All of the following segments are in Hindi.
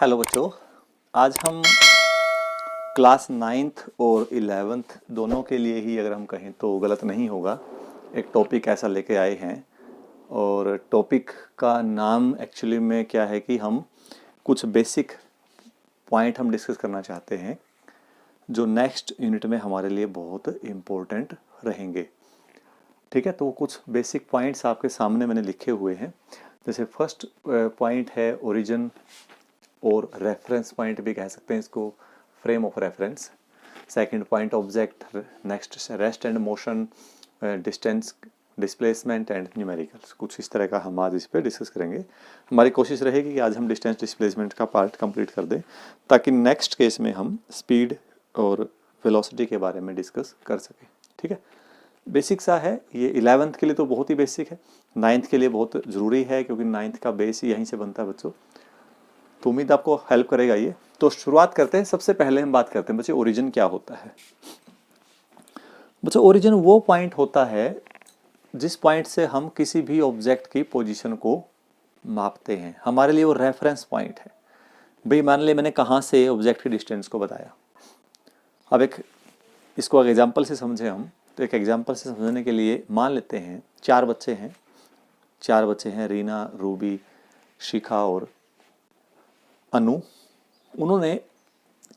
हेलो बच्चों, आज हम क्लास 9th और 11th दोनों के लिए ही अगर हम कहें तो गलत नहीं होगा, एक टॉपिक ऐसा लेके आए हैं। और टॉपिक का नाम एक्चुअली में क्या है कि हम कुछ बेसिक पॉइंट हम डिस्कस करना चाहते हैं जो नेक्स्ट यूनिट में हमारे लिए बहुत इम्पोर्टेंट रहेंगे। ठीक है, तो कुछ बेसिक पॉइंट्स आपके सामने मैंने लिखे हुए हैं। जैसे फर्स्ट पॉइंट है ओरिजिन, और रेफरेंस पॉइंट भी कह सकते हैं इसको, frame of reference. Second point object, next rest and motion, distance, displacement and numericals. कुछ इस तरह का हम आज इस पर डिस्कस करेंगे। हमारी कोशिश रहेगी कि आज हम डिस्टेंस डिस्प्लेसमेंट का पार्ट कंप्लीट कर दें ताकि नेक्स्ट केस में हम स्पीड और वेलोसिटी के बारे में डिस्कस कर सकें। ठीक है, बेसिक सा है ये। 11th के लिए तो बहुत ही बेसिक है, 9th के लिए बहुत ज़रूरी है क्योंकि 9th का बेस ही यहीं से बनता है बच्चों। तो उम्मीद आपको हेल्प करेगा ये। तो शुरुआत करते हैं। सबसे पहले हम बात करते हैं बच्चे ओरिजिन क्या होता है। बच्चों ओरिजिन वो पॉइंट होता है जिस पॉइंट से हम किसी भी ऑब्जेक्ट की पोजीशन को मापते हैं। हमारे लिए वो रेफरेंस पॉइंट है। भाई मान लिया मैंने कहाँ से ऑब्जेक्ट की डिस्टेंस को बताया। अब एक इसको अगर एग्जाम्पल से समझे हम, तो एक एग्जाम्पल से समझने के लिए मान लेते हैं चार बच्चे हैं, रीना, रूबी, शिखा और अनु। उन्होंने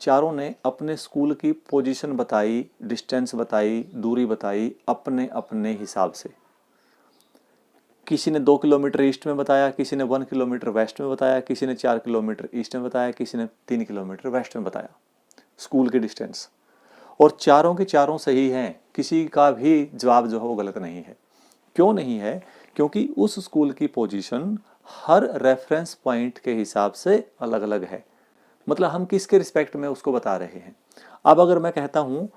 चारों ने अपने स्कूल की पोजीशन बताई, डिस्टेंस बताई, दूरी बताई अपने अपने हिसाब से। किसी ने 2 किलोमीटर ईस्ट में बताया, किसी ने 1 किलोमीटर वेस्ट में बताया, किसी ने 4 किलोमीटर ईस्ट में बताया, किसी ने 3 किलोमीटर वेस्ट में बताया स्कूल की डिस्टेंस। और चारों के चारों सही हैं, किसी का भी जवाब जो है वो गलत नहीं है। क्यों नहीं है? क्योंकि उस स्कूल की पोजीशन हर रेफरेंस पॉइंट के हिसाब से अलग अलग है। मतलब हम किसके रिस्पेक्ट में उसको बता रहे हैं। अब अगर मैं कहता हूँ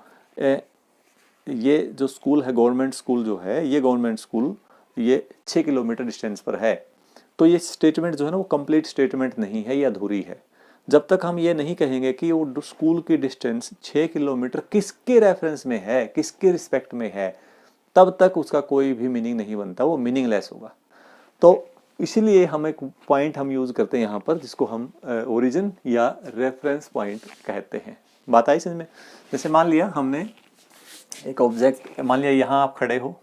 ये जो स्कूल है, गवर्नमेंट स्कूल जो है, ये गवर्नमेंट स्कूल ये 6 किलोमीटर डिस्टेंस पर है, तो ये स्टेटमेंट जो है ना वो कंप्लीट स्टेटमेंट नहीं है, ये अधूरी है। जब तक हम ये नहीं कहेंगे कि वो स्कूल की डिस्टेंस 6 किलोमीटर किसके रेफरेंस में है, किसके रिस्पेक्ट में है, तब तक उसका कोई भी मीनिंग नहीं बनता, वो मीनिंगलेस होगा। तो इसीलिए हम एक पॉइंट हम यूज करते हैं यहाँ पर जिसको हम ओरिजिन या रेफरेंस पॉइंट कहते हैं। बात आई समझ में? जैसे मान लिया हमने एक ऑब्जेक्ट, मान लिया यहाँ आप खड़े हो,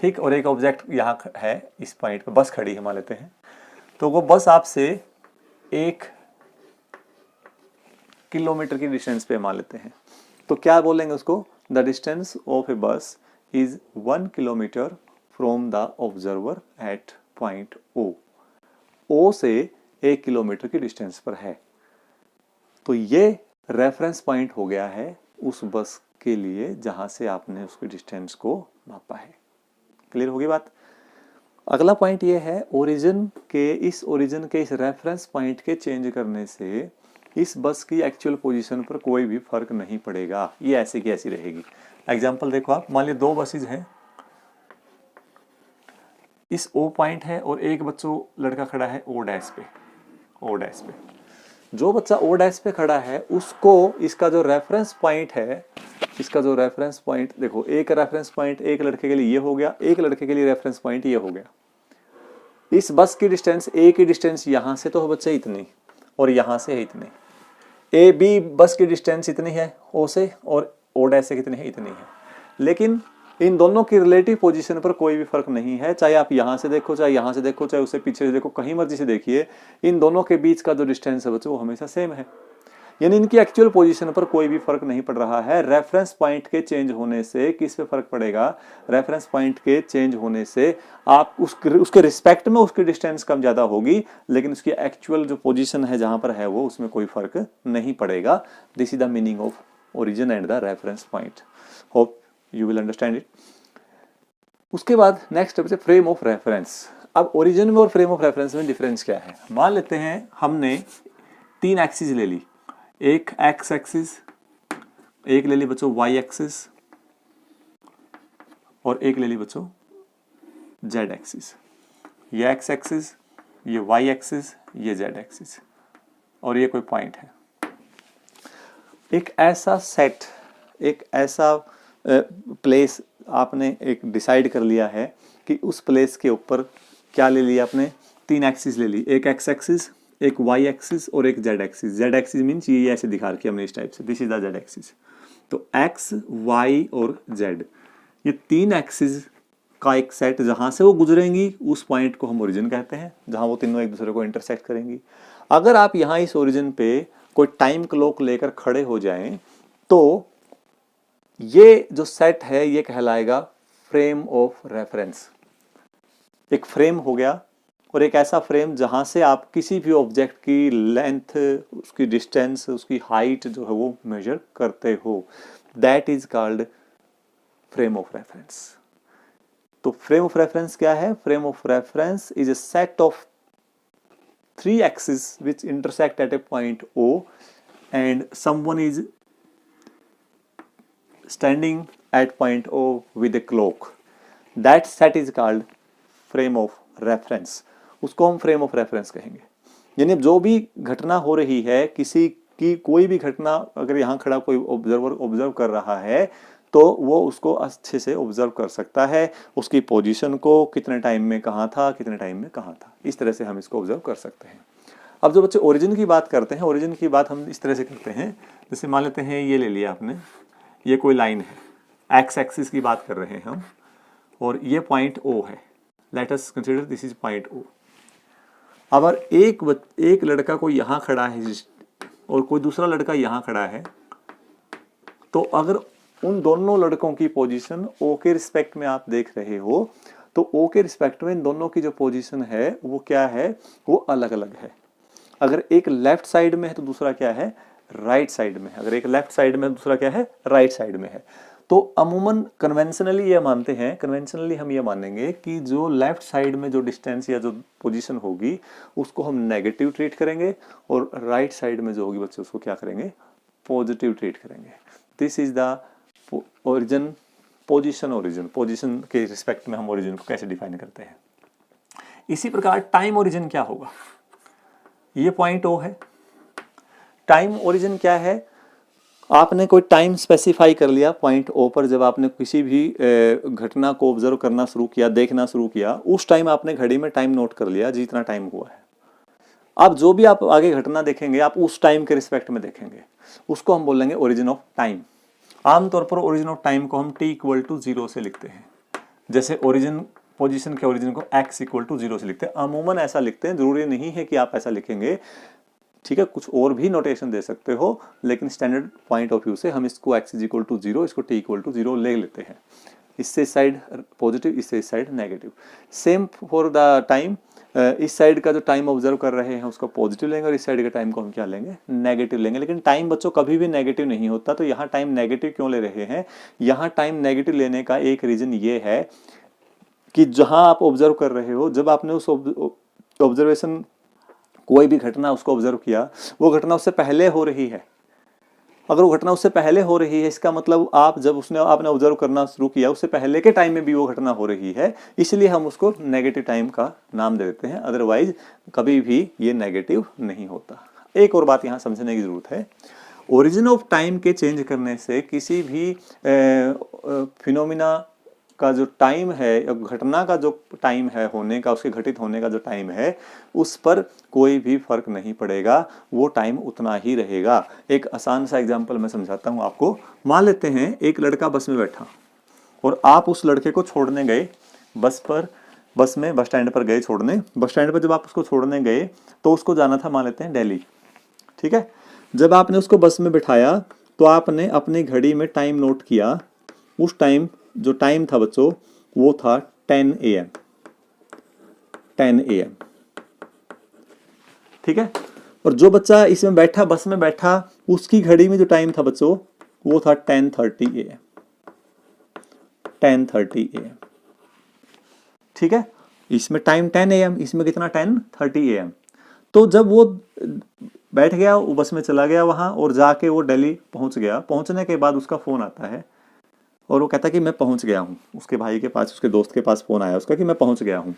ठीक, और एक ऑब्जेक्ट यहाँ है इस पॉइंट पे, बस खड़ी है मान लेते हैं। तो वो बस आपसे 1 किलोमीटर की डिस्टेंस पे मान लेते हैं। तो क्या बोलेंगे उसको? The distance of a bus is 1 kilometre from the observer at point O से 1 किलोमीटर की डिस्टेंस पर है। तो ये रेफरेंस पॉइंट हो गया है उस बस के लिए जहां से आपने उसकी डिस्टेंस को मापा है। क्लियर होगी बात? अगला पॉइंट ये है ओरिजिन के इस रेफरेंस पॉइंट के चेंज करने से इस बस की एक्चुअल पोजीशन पर कोई भी फर्क नहीं पड़ेगा, ये ऐसे की ऐसी रहेगी। एग्जांपल देखो आप, मान लिया 2 बसेज हैं, इस ओ पॉइंट है और एक बच्चों लड़का खड़ा है ओ डैश पे। जो बच्चा ओ डैश पे खड़ा है उसको इसका जो रेफरेंस पॉइंट देखो, एक रेफरेंस पॉइंट एक लड़के के लिए ये हो गया, एक लड़के के लिए रेफरेंस पॉइंट ये हो गया। इस बस की डिस्टेंस, ए की डिस्टेंस यहां से तो बच्चे इतनी और यहां से है इतनी। ए बी बस की डिस्टेंस इतनी है ओ से, और ओ डैश से कितनी है? इतनी है। लेकिन इन दोनों की रिलेटिव पोजीशन पर कोई भी फर्क नहीं है, चाहे आप यहां से देखो, चाहे यहां से देखो, चाहे उससे पीछे से देखो, कहीं मर्जी से देखिए, इन दोनों के बीच का जो डिस्टेंस है बच्चों वो हमेशा सेम है। यानी इनकी एक्चुअल पोजीशन पर कोई भी फर्क नहीं पड़ रहा है। रेफरेंस पॉइंट के चेंज होने से किस पे फर्क पड़ेगा? रेफरेंस पॉइंट के चेंज होने से आप उसके रिस्पेक्ट में उसकी डिस्टेंस कम ज्यादा होगी, लेकिन उसकी एक्चुअल जो पोजीशन है जहां पर है वो उसमें कोई फर्क नहीं पड़ेगा। This is the meaning of origin and the reference point. Hope you will understand it. उसके बाद नेक्स्ट स्टेप है फ्रेम ऑफ रेफरेंस। अब ओरिजिन में और फ्रेम ऑफ रेफरेंस में डिफरेंस क्या है? मान लेते हैं हमने 3 एक्सिस ले ली, एक एक्स एक्सिस, एक ले ली बच्चों वाई एक्सिस, और एक ले ली बच्चों जेड एक्सिस। ये एक्स एक्सिस, ये वाई एक्सिस, ये जेड एक्सिस, और ये कोई पॉइंट है। एक ऐसा सेट, एक ऐसा प्लेस आपने एक डिसाइड कर लिया है कि उस प्लेस के ऊपर क्या ले लिया आपने? 3 एक्सिस ले ली, एक एक्स एक्सिस, एक वाई एक्सिस और एक Z axis. Z axis means ये ऐसे दिखा रखी है हमने इस टाइप से, this is the Z axis. तो एक्स, वाई और जेड, ये तीन एक्सिस का एक सेट जहां से वो गुजरेंगी उस पॉइंट को हम ओरिजिन कहते हैं, जहां वो तीनों एक दूसरे को इंटरसेक्ट करेंगी। अगर आप यहाँ इस ओरिजिन पे कोई टाइम क्लॉक लेकर खड़े हो जाएं तो ये जो सेट है ये कहलाएगा फ्रेम ऑफ रेफरेंस। एक फ्रेम हो गया, और एक ऐसा फ्रेम जहां से आप किसी भी ऑब्जेक्ट की लेंथ, उसकी डिस्टेंस, उसकी हाइट जो है वो मेजर करते हो, that is called frame of reference. तो फ्रेम ऑफ रेफरेंस क्या है? Frame of reference is a set of three axes which intersect at a point O and someone is standing at point O with a clock. That set is called frame of reference. उसको हम frame of reference कहेंगे। यानी जो भी घटना हो रही है, किसी की कोई भी घटना अगर यहाँ खड़ा कोई ऑब्जर्वर ऑब्जर्व कर रहा है तो वो उसको अच्छे से ऑब्जर्व कर सकता है, उसकी पोजीशन को, कितने टाइम में कहाँ था, कितने टाइम में कहाँ था, इस तरह से हम इसको ऑब्जर्व कर सकते हैं। अब जो बच्चे ओरिजिन की बात करते हैं, ओरिजिन की बात हम इस तरह से करते हैं, जैसे मान लेते हैं ये ले लिया आपने, ये कोई लाइन है, एक्स एक्सिस की बात कर रहे हैं हम, और ये पॉइंट ओ है, let us consider this is point O. अगर एक लड़का कोई यहाँ खड़ा है और कोई दूसरा लड़का यहाँ खड़ा है, तो अगर उन दोनों लड़कों की पोजीशन ओ के रिस्पेक्ट में आप देख रहे हो, तो ओ के रिस्पेक्ट में इन दोनों की जो पोजीशन है वो क्या है? वो अलग अलग है। अगर एक लेफ्ट साइड में है तो दूसरा क्या है? राइट साइड में है। अगर एक लेफ्ट साइड में है तो दूसरा क्या है? राइट साइड में है। तो अमूमन कन्वेंशनली ये मानते हैं, कन्वेंशनली हम ये मानेंगे कि जो लेफ्ट साइड में जो डिस्टेंस या जो पोजीशन होगी उसको हम नेगेटिव ट्रीट करेंगे, और राइट साइड में जो होगी बच्चे उसको क्या करेंगे? पॉजिटिव ट्रीट करेंगे। This is the origin, position के रिस्पेक्ट में हम ओरिजिन को कैसे डिफाइन करते हैं। इसी प्रकार टाइम ओरिजिन क्या होगा? ये पॉइंट ओ है, टाइम ओरिजिन क्या है? आपने कोई टाइम स्पेसिफाई कर लिया पॉइंट ओ पर, जब आपने किसी भी घटना को ऑब्जर्व करना शुरू किया, देखना शुरू किया, उस टाइम आपने घड़ी में टाइम नोट कर लिया जितना टाइम हुआ है। अब जो भी आप आगे घटना देखेंगे आप उस टाइम के रिस्पेक्ट में देखेंगे, उसको हम बोलेंगे ओरिजिन ऑफ टाइम। आमतौर पर ओरिजिन ऑफ टाइम को हम t=0 से लिखते हैं, जैसे ओरिजिन पोजीशन के ओरिजिन को x=0 से लिखते हैं। अमूमन ऐसा लिखते हैं, जरूरी नहीं है कि आप ऐसा लिखेंगे, ठीक है, कुछ और भी नोटेशन दे सकते हो, लेकिन स्टैंडर्ड पॉइंट ऑफ व्यू से हम इसको x=0, इसको t=0 ले लेते हैं। इससे इस साइड पॉजिटिव, इससे इस side negative. Same for the time, इस साइड का जो टाइम ऑब्जर्व कर रहे हैं उसको पॉजिटिव लेंगे, और इस साइड के टाइम को हम क्या लेंगे? नेगेटिव लेंगे। लेकिन टाइम बच्चों कभी भी नेगेटिव नहीं होता, तो यहाँ टाइम नेगेटिव क्यों ले रहे हैं? यहाँ टाइम नेगेटिव लेने का एक रीजन ये है कि जहाँ आप ऑब्जर्व कर रहे हो, जब आपने उस ऑब्जर्वेशन, कोई भी घटना उसको ऑब्जर्व किया, वो घटना उससे पहले हो रही है। अगर वो घटना उससे पहले हो रही है, इसका मतलब आप जब आपने ऑब्जर्व करना शुरू किया उससे पहले के टाइम में भी वो घटना हो रही है, इसलिए हम उसको नेगेटिव टाइम का नाम दे देते हैं। अदरवाइज कभी भी ये नेगेटिव नहीं होता। एक और बात यहाँ समझने की जरूरत है, ओरिजिन ऑफ टाइम के चेंज करने से किसी भी फिनोमिना का जो टाइम है, घटना का जो टाइम है होने का, उसके घटित होने का जो टाइम है, उस पर कोई भी फर्क नहीं पड़ेगा, वो टाइम उतना ही रहेगा। एक आसान सा एग्जांपल मैं समझाता हूँ आपको। मान लेते हैं एक लड़का बस में बैठा और आप उस लड़के को छोड़ने गए बस स्टैंड पर गए छोड़ने। बस स्टैंड पर जब आप उसको छोड़ने गए तो उसको जाना था, मान लेते हैं दिल्ली, ठीक है। जब आपने उसको बस में बिठाया तो आपने अपनी घड़ी में टाइम नोट किया। उस टाइम जो टाइम था बच्चों वो था 10 AM, 10 AM, ठीक है। और जो बच्चा इसमें बैठा, बस में बैठा, उसकी घड़ी में जो टाइम था बच्चों वो था 10:30 AM, 10:30 AM, ठीक है। इसमें टाइम 10 AM, इसमें कितना 10:30 AM। तो जब वो बैठ गया, वो बस में चला गया वहां और जाके वो दिल्ली पहुंच गया। पहुंचने के बाद उसका फोन आता है और वो कहता है कि मैं पहुंच गया हूँ। उसके भाई के पास, उसके दोस्त के पास फोन आया उसका कि मैं पहुंच गया हूँ।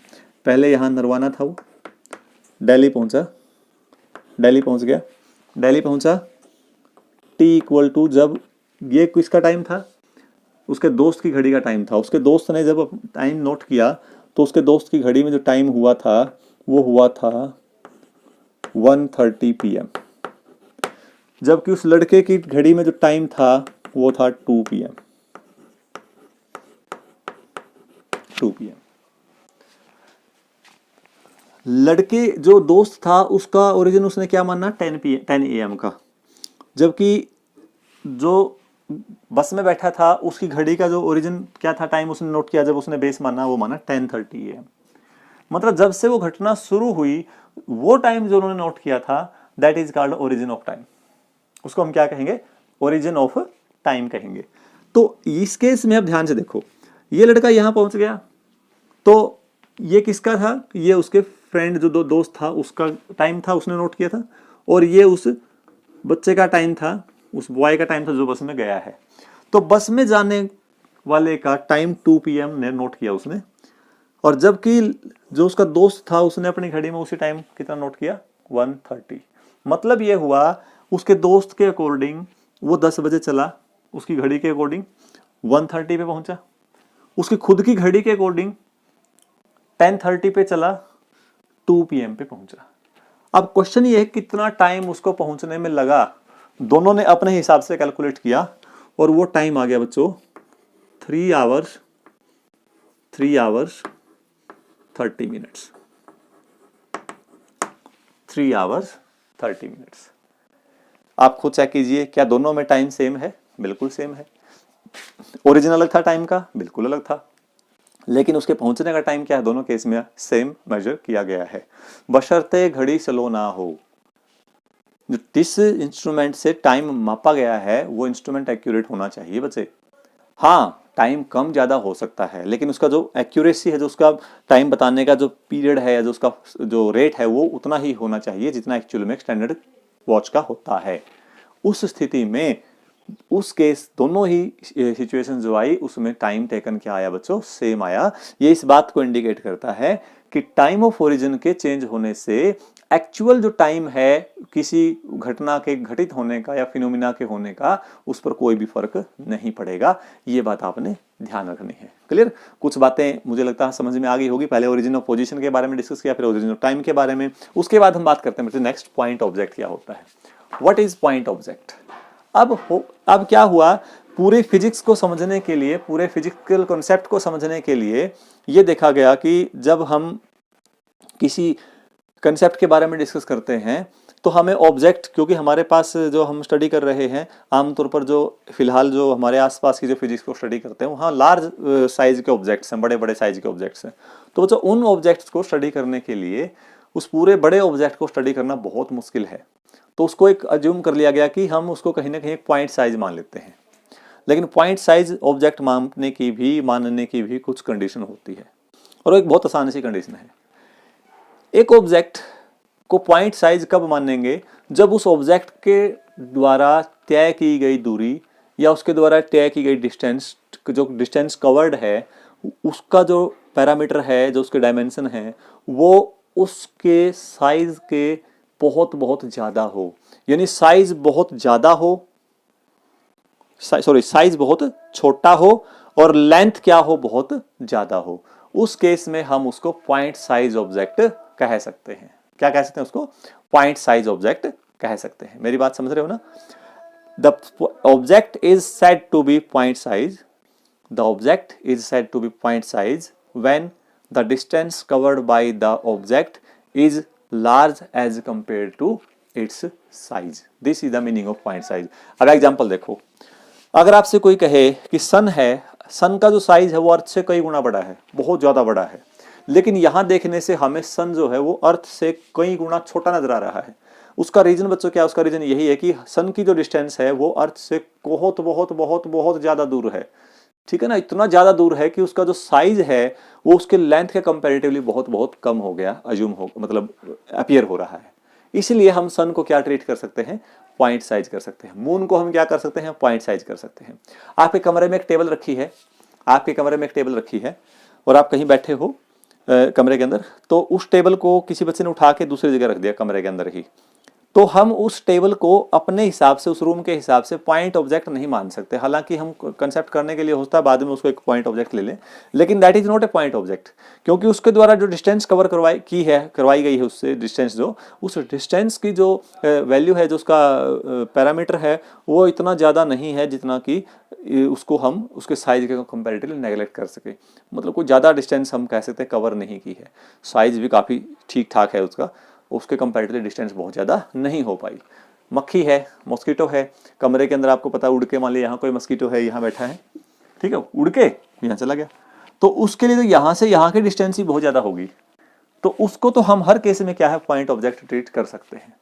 पहले यहाँ नरवाना था, वो दिल्ली पहुंचा, दिल्ली पहुंच गया, दिल्ली पहुंचा। t= जब ये किसका टाइम था? उसके दोस्त की घड़ी का टाइम था। उसके दोस्त ने जब टाइम नोट किया तो उसके दोस्त की घड़ी में जो टाइम हुआ था वो हुआ था 1:30 PM, जबकि उस लड़के की घड़ी में जो टाइम था वो था 2 PM। 2 PM। लड़के जो दोस्त था उसका ओरिजिन उसने क्या माना 10 AM का, जबकि जो बस में बैठा था उसकी घड़ी का जो ओरिजिन क्या था, टाइम उसने नोट किया जब उसने बेस माना, वो माना 10:30 AM। मतलब जब से वो घटना शुरू हुई वो टाइम जो उन्होंने नोट किया था that is called origin of time. उसको हम क्या कहेंगे, ओरिजिन ऑफ टाइम कहेंगे। तो इस केस में अब ध्यान से देखो, ये लड़का यहां पहुंच गया तो ये किसका था, ये उसके फ्रेंड जो दोस्त था उसका टाइम था, उसने नोट किया था, और ये उस बच्चे का टाइम था, उस बॉय का टाइम था जो बस में गया है। तो बस में जाने वाले का टाइम 2 PM ने नोट किया उसने, और जबकि जो उसका दोस्त था उसने अपनी घड़ी में उसी टाइम कितना नोट किया 1:30। मतलब ये हुआ उसके दोस्त के अकॉर्डिंग वो 10 बजे चला, उसकी घड़ी के अकॉर्डिंग 1:30 पे पहुंचा, उसकी खुद की घड़ी के अकॉर्डिंग 10:30 पे चला, 2 PM पे पहुंचा। अब क्वेश्चन ये है कितना टाइम उसको पहुंचने में लगा, दोनों ने अपने हिसाब से कैलकुलेट किया और वो टाइम आ गया बच्चों 3 hours 30 minutes। 3 hours 30 minutes। आप खुद चेक कीजिए क्या दोनों में टाइम सेम है, बिल्कुल सेम है। ओरिजिन अलग था टाइम का, बिल्कुल अलग था, लेकिन उसके पहुंचने का टाइम क्या है, दोनों केस में सेम मेजर किया गया है, बशर्ते घड़ी स्लो ना हो। जिस इंस्ट्रूमेंट से टाइम मापा गया है वो इंस्ट्रूमेंट एक्यूरेट होना चाहिए बच्चे। हाँ, टाइम कम ज्यादा हो सकता है, लेकिन उसका जो एक्यूरेसी है, जो उसका टाइम बताने का जो पीरियड है, जो उसका जो रेट है, वो उतना ही होना चाहिए जितना एक्चुअल में स्टैंडर्ड वॉच का होता है। उस स्थिति में उस केस दोनों ही सिचुएशन जो आई उसमें टाइम टेकन क्या आया बच्चों, सेम आया। ये इस बात को इंडिकेट करता है कि टाइम ऑफ ओरिजिन के चेंज होने से एक्चुअल जो टाइम है किसी घटना के घटित होने का या फिनोमिना के होने का, उस पर कोई भी फर्क नहीं पड़ेगा। ये बात आपने ध्यान रखनी है। क्लियर? कुछ बातें मुझे लगता है समझ में आ गई होगी। पहले ओरिजिन ऑफ पोजीशन के बारे में डिस्कस किया, फिर ओरिजिन ऑफ टाइम के बारे में, उसके बाद हम बात करते हैं नेक्स्ट पॉइंट ऑब्जेक्ट क्या होता है। What is point object? अब क्या हुआ, पूरे फिजिक्स को समझने के लिए, पूरे फिजिकल कॉन्सेप्ट को समझने के लिए ये देखा गया कि जब हम किसी कंसेप्ट के बारे में डिस्कस करते हैं तो हमें ऑब्जेक्ट, क्योंकि हमारे पास जो हम स्टडी कर रहे हैं आमतौर पर जो फिलहाल जो हमारे आसपास की जो फिजिक्स को स्टडी करते हैं वहाँ लार्ज साइज के ऑब्जेक्ट्स हैं, बड़े बड़े साइज के ऑब्जेक्ट्स हैं। तो बच्चों उन ऑब्जेक्ट्स को स्टडी करने के लिए उस पूरे बड़े ऑब्जेक्ट को स्टडी करना बहुत मुश्किल है। तो उसको एक अज्यूम कर लिया गया कि हम उसको कहीं ना कहीं पॉइंट साइज मान लेते हैं, लेकिन पॉइंट साइज ऑब्जेक्ट मानने की भी कुछ कंडीशन होती है, और एक बहुत आसान सी कंडीशन है। एक ऑब्जेक्ट को पॉइंट साइज कब मानेंगे, जब उस ऑब्जेक्ट के द्वारा तय की गई दूरी या उसके द्वारा तय की गई डिस्टेंस, जो डिस्टेंस कवर्ड है उसका जो पैरामीटर है, जो उसके डायमेंशन है, वो उसके साइज के बहुत बहुत ज्यादा हो। यानी साइज बहुत ज्यादा हो, साइज बहुत छोटा हो और लेंथ क्या हो, बहुत ज्यादा हो। उस केस में हम उसको पॉइंट साइज ऑब्जेक्ट कह सकते हैं। क्या कह सकते हैं उसको? पॉइंट साइज ऑब्जेक्ट कह सकते हैं। मेरी बात समझ रहे हो ना? The object is said to be point size, the object is said to be point size when the distance covered by the object is large as compare to its size. This is the meaning of point size. अब एग्जांपल देखो, अगर आपसे कोई कहे कि सन है, सन का जो साइज है वो अर्थ से कई गुना बड़ा है, बहुत ज्यादा बड़ा है, लेकिन यहां देखने से हमें सन जो है वो अर्थ से कई गुना छोटा नजर आ रहा है। उसका रीजन बच्चों क्या? उसका रीजन यही है कि सन की जो डिस्टेंस है वो अर्थ से बहुत बहुत बहुत बहुत ज्यादा दूर है। ठीक है ना? इतना ज्यादा दूर है कि उसका जो साइज है वो उसके लेंथ के कंपैरेटिवली बहुत बहुत कम हो गया, अज्यूम हो, मतलब अपीयर हो रहा है। इसलिए हम सन को क्या ट्रीट कर सकते हैं? पॉइंट साइज कर सकते हैं। मून को हम क्या कर सकते हैं? पॉइंट साइज कर सकते हैं। आपके कमरे में एक टेबल रखी है, आपके कमरे में एक टेबल रखी है और आप कहीं बैठे हो कमरे के अंदर, तो उस टेबल को किसी बच्चे ने उठा के दूसरी जगह रख दिया कमरे के अंदर ही, तो हम उस टेबल को अपने हिसाब से, उस रूम के हिसाब से पॉइंट ऑब्जेक्ट नहीं मान सकते। हालांकि हम कंसेप्ट करने के लिए होता है बाद में उसको एक पॉइंट ऑब्जेक्ट ले लें, लेकिन that is not a point object, क्योंकि उसके द्वारा जो डिस्टेंस कवर करवाई गई है, उससे डिस्टेंस जो, उस डिस्टेंस की जो वैल्यू है, जो उसका पैरामीटर है, वो इतना ज़्यादा नहीं है जितना कि उसको हम उसके साइज के कंपैरेटिवली नेगलेक्ट कर सके। मतलब कोई ज़्यादा डिस्टेंस हम कह सकते हैं कवर नहीं की है, साइज भी काफ़ी ठीक ठाक है उसका, उसके कंपैरेटिवली डिस्टेंस बहुत ज़्यादा नहीं हो पाई। मक्खी है, मॉस्किटो है, कमरे के अंदर आपको पता उड़ के, मान लिया यहाँ कोई मस्कीटो है, यहाँ बैठा है, ठीक है, उड़ के यहाँ चला गया, तो उसके लिए तो यहाँ से यहाँ की डिस्टेंस ही बहुत ज़्यादा होगी, तो उसको तो हम हर केस में क्या है पॉइंट ऑब्जेक्ट ट्रीट कर सकते हैं।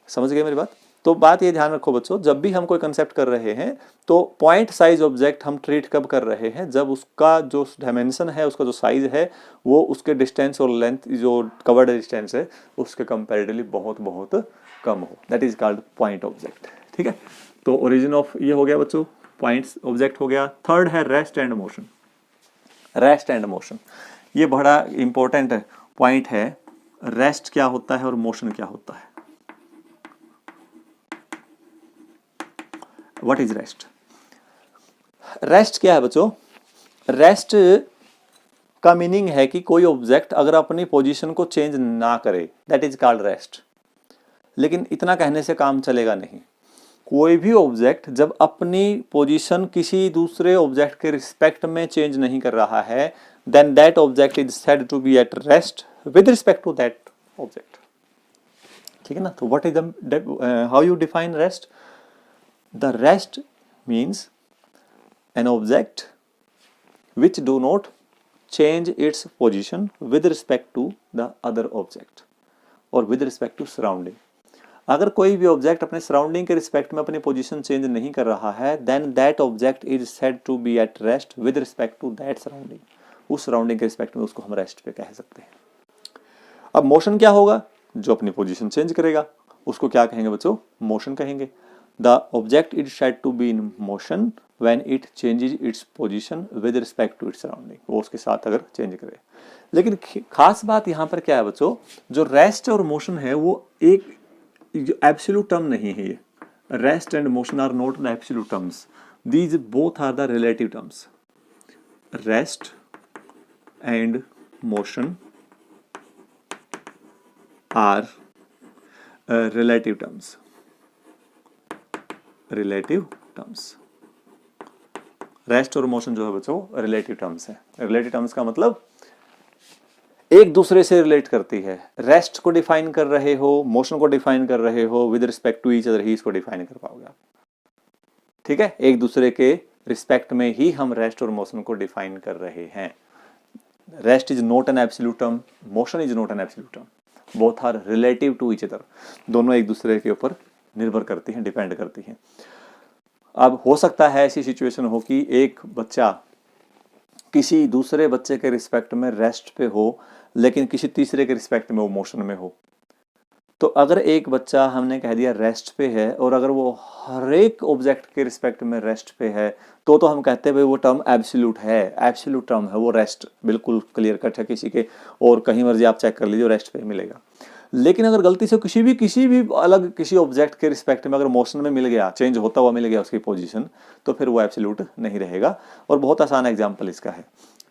समझ गए मेरी बात? तो बात ये ध्यान रखो बच्चों, जब भी हम कोई कंसेप्ट कर रहे हैं तो पॉइंट साइज ऑब्जेक्ट हम ट्रीट कब कर रहे हैं, जब उसका जो डायमेंशन है, उसका जो साइज है, वो उसके डिस्टेंस और लेंथ, जो कवर्ड डिस्टेंस है, उसके कंपैरेटिवली बहुत बहुत कम हो, that is called point object. ठीक है, तो ओरिजिन ऑफ ये हो गया बच्चों, पॉइंट्स ऑब्जेक्ट हो गया। थर्ड है rest and motion. Rest and motion, ये बड़ा इंपॉर्टेंट पॉइंट है। रेस्ट क्या होता है और मोशन क्या होता है? What is rest? रेस्ट क्या है बच्चों? रेस्ट का मीनिंग है कि कोई ऑब्जेक्ट अगर अपनी पोजीशन को चेंज ना करे, दैट इज कॉल्ड रेस्ट। लेकिन इतना कहने से काम चलेगा नहीं। कोई भी ऑब्जेक्ट जब अपनी पोजीशन किसी दूसरे ऑब्जेक्ट के रिस्पेक्ट में चेंज नहीं कर रहा है, then that object is said to be at rest with respect to that object. ठीक है ना? तो what is the, how you define rest? The rest means an object which do not change its position with respect to the other object or with respect to surrounding. अगर कोई भी ऑब्जेक्ट अपने सराउंडिंग के रिस्पेक्ट में अपनी पोजीशन चेंज नहीं कर रहा है, then that object is said to be at rest with respect to that surrounding. उस सराउंडिंग के रिस्पेक्ट में उसको हम रेस्ट पे कह सकते हैं। अब मोशन क्या होगा? जो अपनी पोजीशन चेंज करेगा उसको क्या कहेंगे बच्चों? मोशन कहेंगे। The object is said to be in motion when it changes its position with respect to its surrounding. वो उसके साथ अगर चेंज करे। लेकिन खास बात यहाँ पर क्या है बच्चों, जो रेस्ट और मोशन है वो एक एब्सोल्यूट टर्म नहीं है। ये rest and motion are not the absolute terms, these both are the relative terms. Rest and motion are relative terms. Relative terms, rest और मोशन जो है बच्चों रिलेटिव टर्म्स है। रिलेटिव टर्म्स का मतलब एक दूसरे से रिलेट करती है। रेस्ट को डिफाइन कर रहे हो, मोशन को डिफाइन कर रहे हो, with respect to each other ही इसको डिफाइन कर पाओगे आप। ठीक है, एक दूसरे के रिस्पेक्ट में ही हम रेस्ट और मोशन को डिफाइन कर रहे हैं। Rest is not an absolute term, motion is not an absolute term, both are relative to each other. दोनों एक दूसरे के ऊपर निर्भर करती हैं, डिपेंड करती हैं। अब हो सकता है ऐसी सिचुएशन हो कि एक बच्चा किसी दूसरे बच्चे के रिस्पेक्ट में रेस्ट पे हो, लेकिन किसी तीसरे के रिस्पेक्ट में वो मोशन में हो। तो अगर एक बच्चा हमने कह दिया रेस्ट पे है और अगर वो हर एक ऑब्जेक्ट के रिस्पेक्ट में रेस्ट पे है, तो हम कहते हैं भाई वो टर्म एब्सोल्यूट है, एब्सोल्यूट टर्म है वो रेस्ट, बिल्कुल क्लियर कट है किसी के, और कहीं मर्जी आप चेक कर लीजिए रेस्ट पे मिलेगा। लेकिन अगर गलती से किसी भी अलग किसी ऑब्जेक्ट के रिस्पेक्ट में अगर मोशन में मिल गया, चेंज होता हुआ मिल गया उसकी पोजीशन, तो फिर वो एब्सोल्यूट नहीं रहेगा। और बहुत आसान एग्जांपल इसका है।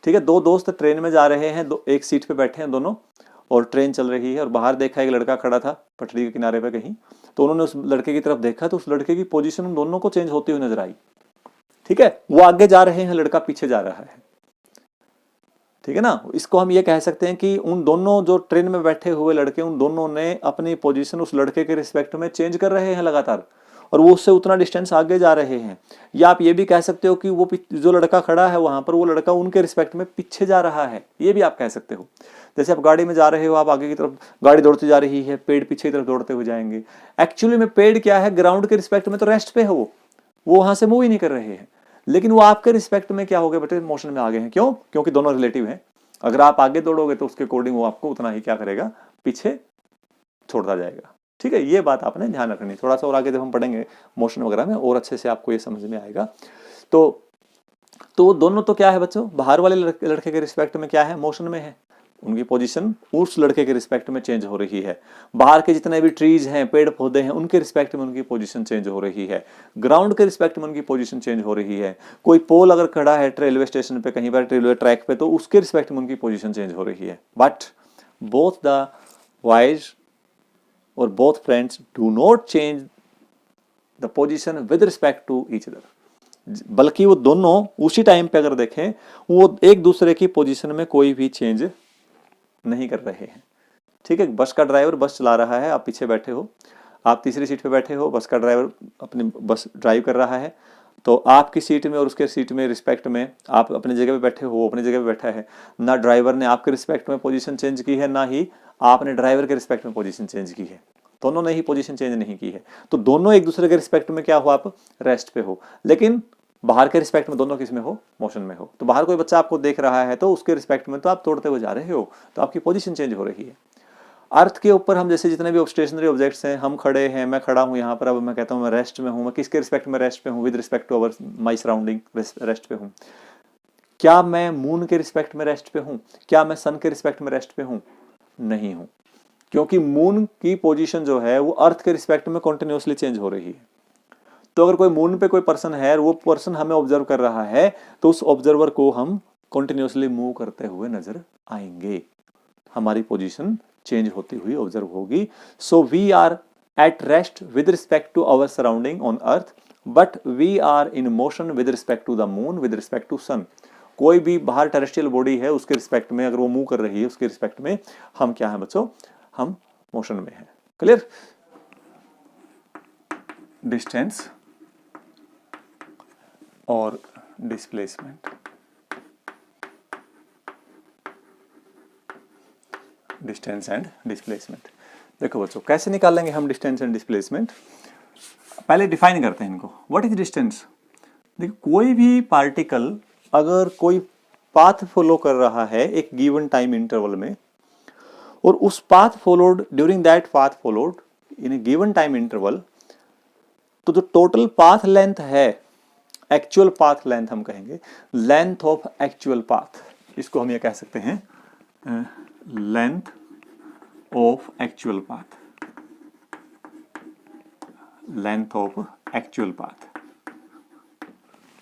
ठीक है, दो दोस्त ट्रेन में जा रहे हैं, एक सीट पे बैठे हैं दोनों, और ट्रेन चल रही है, और बाहर देखा एक लड़का खड़ा था पटरी के किनारे पे कहीं, तो उन्होंने उस लड़के की तरफ देखा तो उस लड़के की पोजीशन उन दोनों को चेंज होती हुई नजर आई। ठीक है, वो आगे जा रहे हैं, लड़का पीछे जा रहा है। ठीक है ना, इसको हम ये कह सकते हैं कि उन दोनों जो ट्रेन में बैठे हुए लड़के, उन दोनों ने अपनी पोजीशन उस लड़के के रिस्पेक्ट में चेंज कर रहे हैं लगातार, और वो उससे उतना डिस्टेंस आगे जा रहे हैं। या आप ये भी कह सकते हो कि वो जो लड़का खड़ा है वहां पर, वो लड़का उनके रिस्पेक्ट में पीछे जा रहा है, ये भी आप कह सकते हो। जैसे आप गाड़ी में जा रहे हो, आप आगे की तरफ गाड़ी दौड़ती जा रही है, पेड़ पीछे की तरफ दौड़ते हुए जाएंगे। एक्चुअली में पेड़ क्या है, ग्राउंड के रिस्पेक्ट में तो रेस्ट पे है, वो वहां से मूव ही नहीं कर रहे हैं, लेकिन वो आपके रिस्पेक्ट में क्या हो गए बेटे, मोशन में आ गए हैं। क्यों? क्योंकि दोनों रिलेटिव हैं। अगर आप आगे दौड़ोगे तो उसके अकॉर्डिंग वो आपको उतना ही क्या करेगा, पीछे छोड़ता जाएगा। ठीक है, ये बात आपने ध्यान रखनी। थोड़ा सा और आगे जब हम पढ़ेंगे मोशन वगैरह में, और अच्छे से आपको ये समझ में आएगा। तो दोनों तो क्या है बच्चों, बाहर वाले लड़के के रिस्पेक्ट में क्या है, मोशन में है। उनकी पोजीशन उस लड़के के रिस्पेक्ट में चेंज हो रही है। बाहर के जितने भी ट्रीज हैं, पेड़ पौधे हैं, उनके रिस्पेक्ट में उनकी पोजीशन चेंज हो रही है। ग्राउंड के रिस्पेक्ट में उनकी पोजीशन चेंज हो रही है। कोई पोल अगर खड़ा है रेलवे स्टेशन पे, कहीं पर रेलवे ट्रैक पे, तो उसके रिस्पेक्ट में उनकी पोजीशन चेंज हो रही है। बट बोथ द बॉयज और both friends do not change the position with respect to each other, बल्कि वो दोनों उसी टाइम पे अगर देखें, वो एक दूसरे की पोजीशन में कोई भी चेंज नहीं कर रहे हैं। ठीक है, बस का ड्राइवर बस चला रहा है, आप पीछे बैठे हो, आप तीसरी सीट पे बैठे हो, बस का ड्राइवर अपनी बस ड्राइव कर रहा है, तो आपकी सीट में और उसके सीट में रिस्पेक्ट में आप अपनी जगह पे बैठे हो, वो अपनी जगह पे बैठा है। ना ड्राइवर ने आपके रिस्पेक्ट में पोजीशन चेंज की है, ना ही आपने ड्राइवर के रिस्पेक्ट में पोजीशन चेंज की है। दोनों ने ही पोजीशन चेंज नहीं की है, तो दोनों एक दूसरे के रिस्पेक्ट में क्या हो, आप रेस्ट पे हो। लेकिन बाहर के रिस्पेक्ट में दोनों किस में हो, मोशन में हो। तो बाहर कोई बच्चा आपको देख रहा है तो उसके रिस्पेक्ट में तो आप तोड़ते हुए जा रहे हो, तो आपकी पोजीशन चेंज हो रही है। अर्थ के ऊपर हम जैसे जितने भी स्टेशनरी ऑब्जेक्ट्स हैं, हम खड़े हैं, मैं खड़ा हूं यहाँ पर, अब मैं कहता हूँ मैं रेस्ट में हूँ, मैं किसके रिस्पेक्ट में रेस्ट पे हूँ, with respect to our my surrounding rest पे हूँ। क्या मैं मून के रिस्पेक्ट में रेस्ट पे हूँ? क्या मैं सन के रिस्पेक्ट में रेस्ट पे हूँ? नहीं हूँ, क्योंकि मून की पोजीशन जो है वो अर्थ के रिस्पेक्ट में कंटिन्यूअसली चेंज हो रही है। तो अगर कोई मून पे कोई पर्सन है और वो पर्सन हमें ऑब्जर्व कर रहा है, तो उस ऑब्जर्वर को हम कंटिन्यूअसली मूव करते हुए नजर आएंगे, हमारी पोजीशन चेंज होती हुई ऑब्जर्व होगी। So we are at rest with respect to our surrounding on earth, but we are in motion with respect to the moon, with respect to sun. कोई भी बाहर टेरेस्ट्रियल बॉडी है, उसके रिस्पेक्ट में अगर वो मूव कर रही है, उसके रिस्पेक्ट में हम क्या है बच्चों, हम मोशन में है। क्लियर? डिस्टेंस और डिस्प्लेसमेंट। डिस्टेंस एंड डिस्प्लेसमेंट, देखो बच्चों कैसे निकालेंगे हम डिस्टेंस एंड डिस्प्लेसमेंट। पहले डिफाइन करते हैं इनको। What is distance? देखो, कोई भी पार्टिकल अगर कोई पाथ फॉलो कर रहा है एक गिवन टाइम इंटरवल में, और उस path followed during that path followed in A given time interval, तो जो टोटल पाथ लेंथ है, एक्चुअल पाथ लेंथ हम कहेंगे, लेंथ ऑफ एक्चुअल पाथ, इसको हम ये कह सकते हैं length of actual path, length of actual path.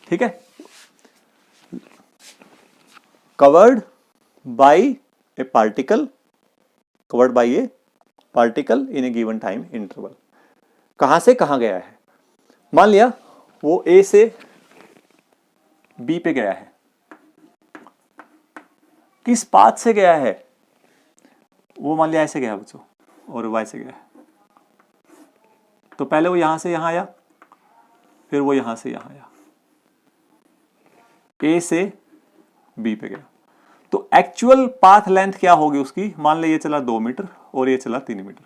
ठीक है, covered by A particle, covered by A particle in A given time interval. कहां से कहां गया है? मान लिया वो ए से बी पे गया है, किस पाथ से गया है? वो मान लिया ऐसे गया बच्चों, और वाई से गया है। तो पहले वो यहां से यहां आया, फिर वो यहां से यहां आया, ए से बी पे गया। तो एक्चुअल पाथ लेंथ क्या होगी उसकी? मान ली ये चला 2 मीटर और ये चला 3 मीटर,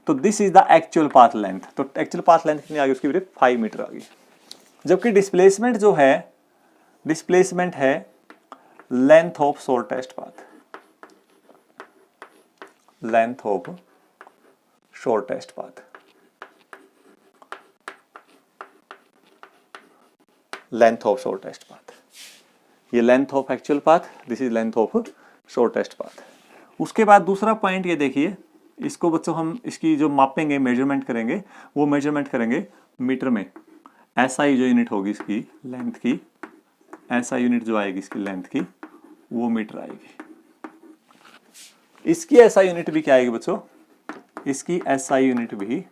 तो this is the actual path length. तो एक्चुअल पाथ लेंथ कितनी आ गई उसकी? 5 मीटर आ गई। जबकि डिस्प्लेसमेंट जो है, डिस्प्लेसमेंट है length of shortest path, length of shortest path, length of shortest path. ये length of actual path, this is length of shortest path. उसके बाद दूसरा पॉइंट ये देखिए, इसको बच्चों हम इसकी जो मापेंगे, मेजरमेंट करेंगे, वो मेजरमेंट करेंगे मीटर में। एसआई जो यूनिट होगी इसकी लेंथ की, एसआई यूनिट जो आएगी इसकी लेंथ की, वो मीटर आएगी। इसकी एसआई यूनिट भी क्या आएगी बच्चों? इसकी एसआई यूनिट भी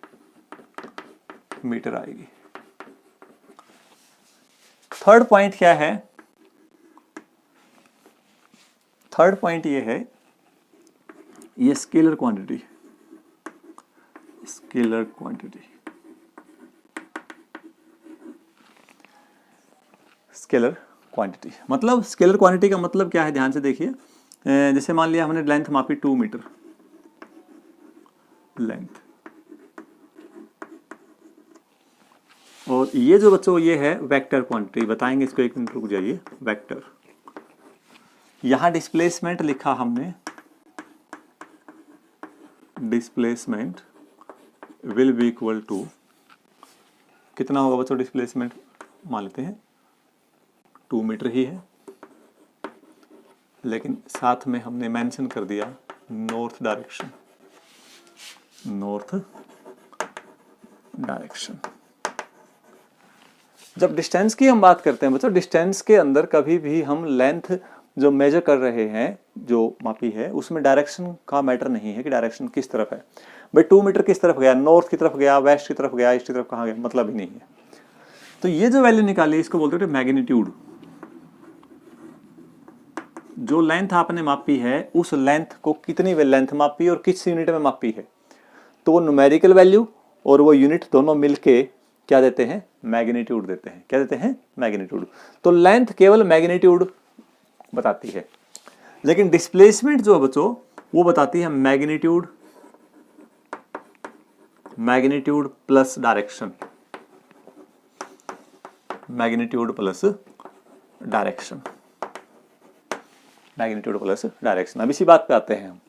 मीटर आएगी। थर्ड पॉइंट क्या है? थर्ड पॉइंट ये है, ये scalar quantity, scalar quantity, scalar quantity. मतलब स्केलर क्वांटिटी का मतलब क्या है, ध्यान से देखिए। जैसे मान लिया हमने लेंथ मापी 2 मीटर लेंथ, और ये जो बच्चों ये है वेक्टर क्वांटिटी, बताएंगे इसको, एक मिनट रुक जाइए। वेक्टर, यहां डिस्प्लेसमेंट लिखा हमने, displacement will be equal to, कितना होगा बच्चों डिस्प्लेसमेंट? मान लेते हैं 2 मीटर ही है, लेकिन साथ में हमने मेंशन कर दिया नॉर्थ डायरेक्शन, नॉर्थ डायरेक्शन। जब डिस्टेंस की हम बात करते हैं बच्चों, डिस्टेंस के अंदर कभी भी हम लेंथ जो मेजर कर रहे हैं, जो मापी है, उसमें डायरेक्शन का मैटर नहीं है कि डायरेक्शन किस तरफ है। भाई 2 मीटर किस तरफ गया, नॉर्थ की तरफ गया, वेस्ट की तरफ गया, ईस्ट की तरफ कहाँ गया, मतलब ही नहीं है। तो ये जो वैल्यू निकाली इसको बोलते हैं मैग्नीट्यूड। जो लेंथ आपने मापी है उस लेंथ को कितनी लेंथ मापी और किस यूनिट में मापी है, तो वो न्यूमेरिकल वैल्यू और वो यूनिट दोनों मिलके क्या देते हैं, मैग्नीट्यूड देते हैं। क्या देते हैं, मैग्नीट्यूड। तो लेंथ केवल मैग्नीट्यूड बताती है, लेकिन डिस्प्लेसमेंट जो है बच्चों वो बताती है magnitude, magnitude plus direction, magnitude plus direction, magnitude plus direction. अब इसी बात पे आते हैं हम।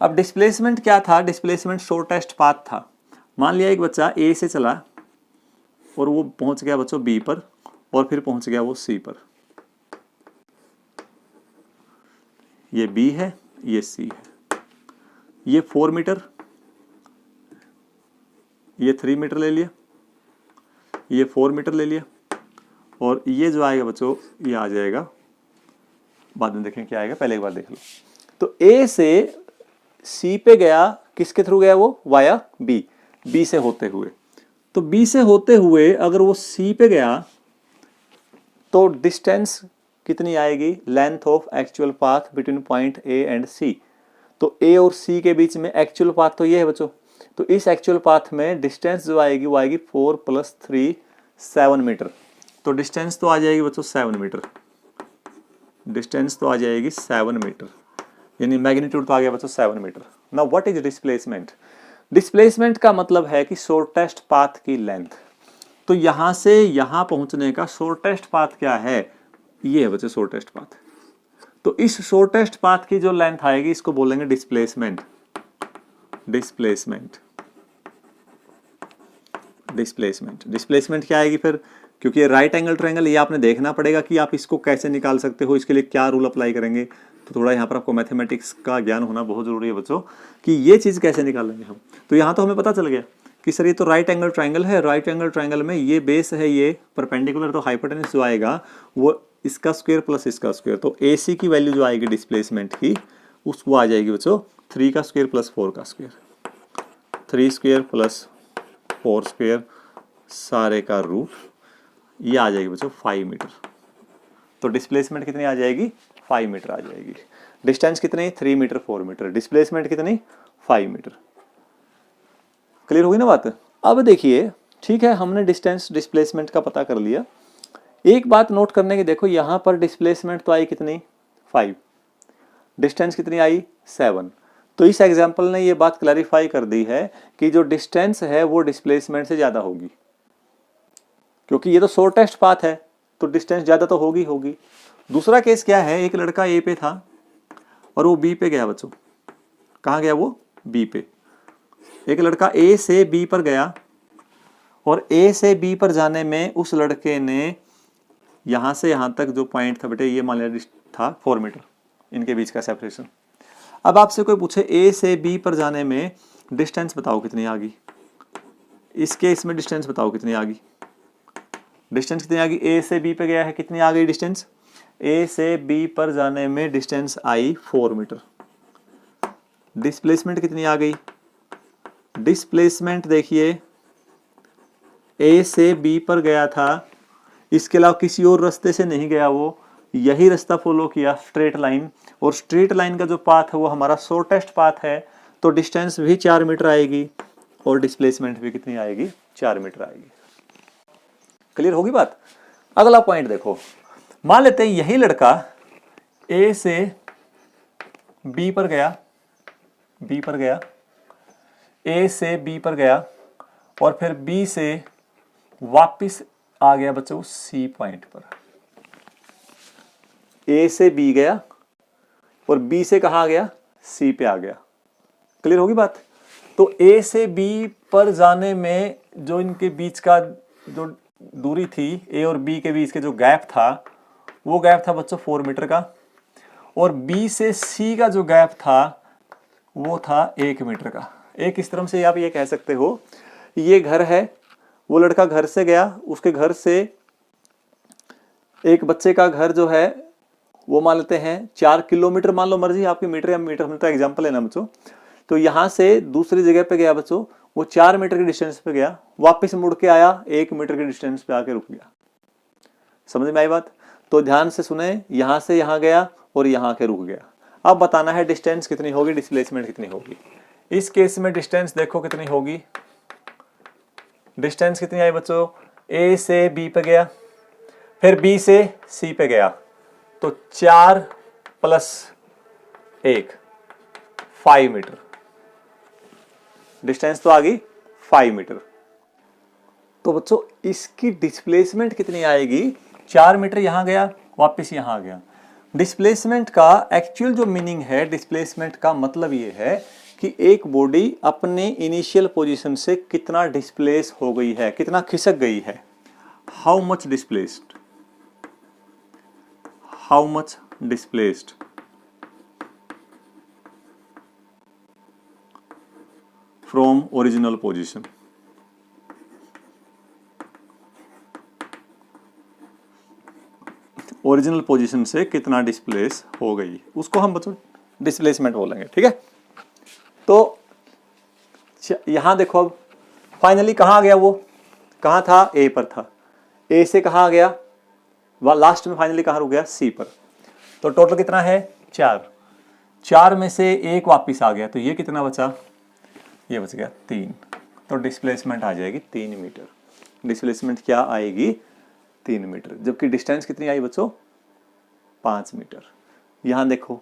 अब डिस्प्लेसमेंट क्या था, डिस्प्लेसमेंट शॉर्टेस्ट पाथ था। मान लिया एक बच्चा ए से चला और वो पहुंच गया बच्चों बी पर, और फिर पहुंच गया वो सी पर। ये बी है, ये सी है। ये 4 मीटर, ये 3 मीटर ले लिया, ये 4 मीटर ले लिया, और ये जो आएगा बच्चों ये आ जाएगा, बाद में देखें क्या आएगा, पहले एक बार देख लो। तो ए से सी पे गया, किसके थ्रू गया वो, वाया बी, बी से होते हुए। तो बी से होते हुए अगर वो सी पे गया तो डिस्टेंस कितनी आएगी, length of actual path between point A and C. तो ए और सी के बीच में एक्चुअल पाथ तो ये है बच्चों। तो इस एक्चुअल पाथ में डिस्टेंस जो आएगी वो आएगी 4 + 3 7 मीटर। तो डिस्टेंस तो आ जाएगी बच्चों 7 मीटर, डिस्टेंस तो आ जाएगी 7 मीटर, यानी मैग्नीट्यूड तो आ गया बच्चों 7 metre. Now what is displacement. Displacement का मतलब है कि शॉर्टेस्ट पाथ की लेंथ। तो यहां से यहां पहुंचने का शॉर्टेस्ट पाथ क्या है, ये है बच्चों शॉर्टेस्ट पाथ। तो इस शॉर्टेस्ट पाथ की जो लेंथ आएगी इसको बोलेंगे डिस्प्लेसमेंट, डिस्प्लेसमेंट, डिस्प्लेसमेंट। डिस्प्लेसमेंट क्या आएगी फिर, क्योंकि ये राइट एंगल ट्रायंगल, ये आपने देखना पड़ेगा कि आप इसको कैसे निकाल सकते हो, इसके लिए क्या रूल अप्लाई करेंगे। तो थोड़ा यहाँ पर आपको मैथमेटिक्स का ज्ञान होना बहुत जरूरी है बच्चों, कि ये चीज़ कैसे निकालेंगे हम। तो यहाँ तो हमें पता चल गया कि सर ये तो राइट एंगल ट्रायंगल है, राइट एंगल ट्रायंगल में ये बेस है, ये परपेंडिकुलर, तो हाइपोटेनस जो आएगा वो इसका स्क्वायर प्लस इसका स्क्वायर। तो ए सी की वैल्यू जो आएगी डिस्प्लेसमेंट की उसको आ जाएगी बच्चों 3 का स्क्वायर प्लस 4 का स्क्वायर, 3 स्क्वायर प्लस 4 स्क्वायर सारे का रूट, ये आ जाएगी बच्चों 5 मीटर। तो डिस्प्लेसमेंट कितनी आ जाएगी, 5 मीटर आ जाएगी। डिस्टेंस कितनी, 3 मीटर 4 मीटर, डिस्प्लेसमेंट कितनी 5 मीटर। क्लियर होगी ना बात। अब देखिए ठीक है, हमने डिस्टेंस डिस्प्लेसमेंट का पता कर लिया। एक बात नोट करने की, देखो यहां पर डिस्प्लेसमेंट तो आई कितनी 5, डिस्टेंस कितनी आई 7। तो इस एग्जाम्पल ने ये बात क्लैरिफाई कर दी है कि जो डिस्टेंस है वो डिस्प्लेसमेंट से ज्यादा होगी, क्योंकि ये तो शॉर्टेस्ट पाथ है तो डिस्टेंस ज्यादा तो होगी होगी। दूसरा केस क्या है, एक लड़का ए पे था और वो बी पे गया बच्चों, कहाँ गया वो, बी पे। एक लड़का ए से बी पर गया और ए से बी पर जाने में उस लड़के ने यहां से यहां तक जो पॉइंट था बेटे, ये मान लिया था 4 मीटर, इनके बीच का सेपरेशन। अब आपसे कोई पूछे ए से बी पर जाने में डिस्टेंस बताओ कितनी आ गई, इस केस में डिस्टेंस बताओ कितनी आ गई, डिस्टेंस कितनी आ गई, ए से बी पे गया है, कितनी आ गई डिस्टेंस, ए से बी पर जाने में डिस्टेंस आई 4 मीटर। डिस्प्लेसमेंट कितनी आ गई, डिस्प्लेसमेंट देखिए ए से बी पर गया था, इसके अलावा किसी और रास्ते से नहीं गया, वो यही रास्ता फॉलो किया स्ट्रेट लाइन, और स्ट्रेट लाइन का जो पाथ है वो हमारा शॉर्टेस्ट पाथ है। तो डिस्टेंस भी 4 मीटर आएगी और डिस्प्लेसमेंट भी कितनी आएगी, 4 मीटर आएगी। क्लियर होगी बात। अगला पॉइंट देखो, मान लेते हैं यही लड़का ए से बी पर गया, बी पर गया, ए से बी पर गया और फिर बी से वापिस आ गया बच्चों सी पॉइंट पर। ए से बी गया और बी से कहा गया, सी पे आ गया। क्लियर होगी बात। तो ए से बी पर जाने में जो इनके बीच का जो दूरी थी, ए और बी के बीच के जो गैप था, वो गैप था बच्चों 4 मीटर का। और बी से सी का जो गैप था वो था 1 मीटर का। एक इस तरह से आप ये कह सकते हो, ये घर है, वो लड़का घर से गया, उसके घर से एक बच्चे का घर जो है वो मान लेते हैं 4 किलोमीटर, मान लो, मर्जी आपकी, मीटर या मीटर में तो एग्जाम्पल है ना बच्चों। तो यहां से दूसरी जगह पे गया बच्चों, वो 4 मीटर के डिस्टेंस पे गया, वापस मुड़ के आया 1 मीटर के डिस्टेंस पे आके रुक गया। समझ में आई बात? तो ध्यान से सुने, यहां से यहां गया और यहां के रुक गया। अब बताना है डिस्टेंस कितनी होगी, डिस्प्लेसमेंट कितनी होगी। इस केस में डिस्टेंस देखो कितनी होगी। डिस्टेंस कितनी आई बच्चों, ए से बी पे गया, फिर बी से सी पे गया, तो 4 + 1 5 मीटर। डिस्टेंस तो आ गई 5 मीटर। तो बच्चों इसकी डिस्प्लेसमेंट कितनी आएगी, 4 मीटर यहां गया, वापस यहां आ गया। डिस्प्लेसमेंट का एक्चुअल जो मीनिंग है, डिस्प्लेसमेंट का मतलब ये है कि एक बॉडी अपने इनिशियल पोजीशन से कितना डिस्प्लेस हो गई है, कितना खिसक गई है। How much displaced, how much displaced from original position. Original position से कितना डिस्प्लेस हो गई, उसको हम बच्चों डिस्प्लेसमेंट बोलेंगे। ठीक है, तो यहां देखो, अब फाइनली कहां गया, वो कहां था, ए पर था, ए से कहां गया, लास्ट में फाइनली कहां रुक गया, सी पर। तो टोटल कितना है, 4। 4 में से 1 वापिस आ गया, तो ये कितना बचा, ये बच गया 3। तो डिस्प्लेसमेंट आ जाएगी 3 मीटर। डिस्प्लेसमेंट क्या आएगी, 3 मीटर। जबकि डिस्टेंस कितनी आई बच्चों, 5 मीटर। यहां देखो,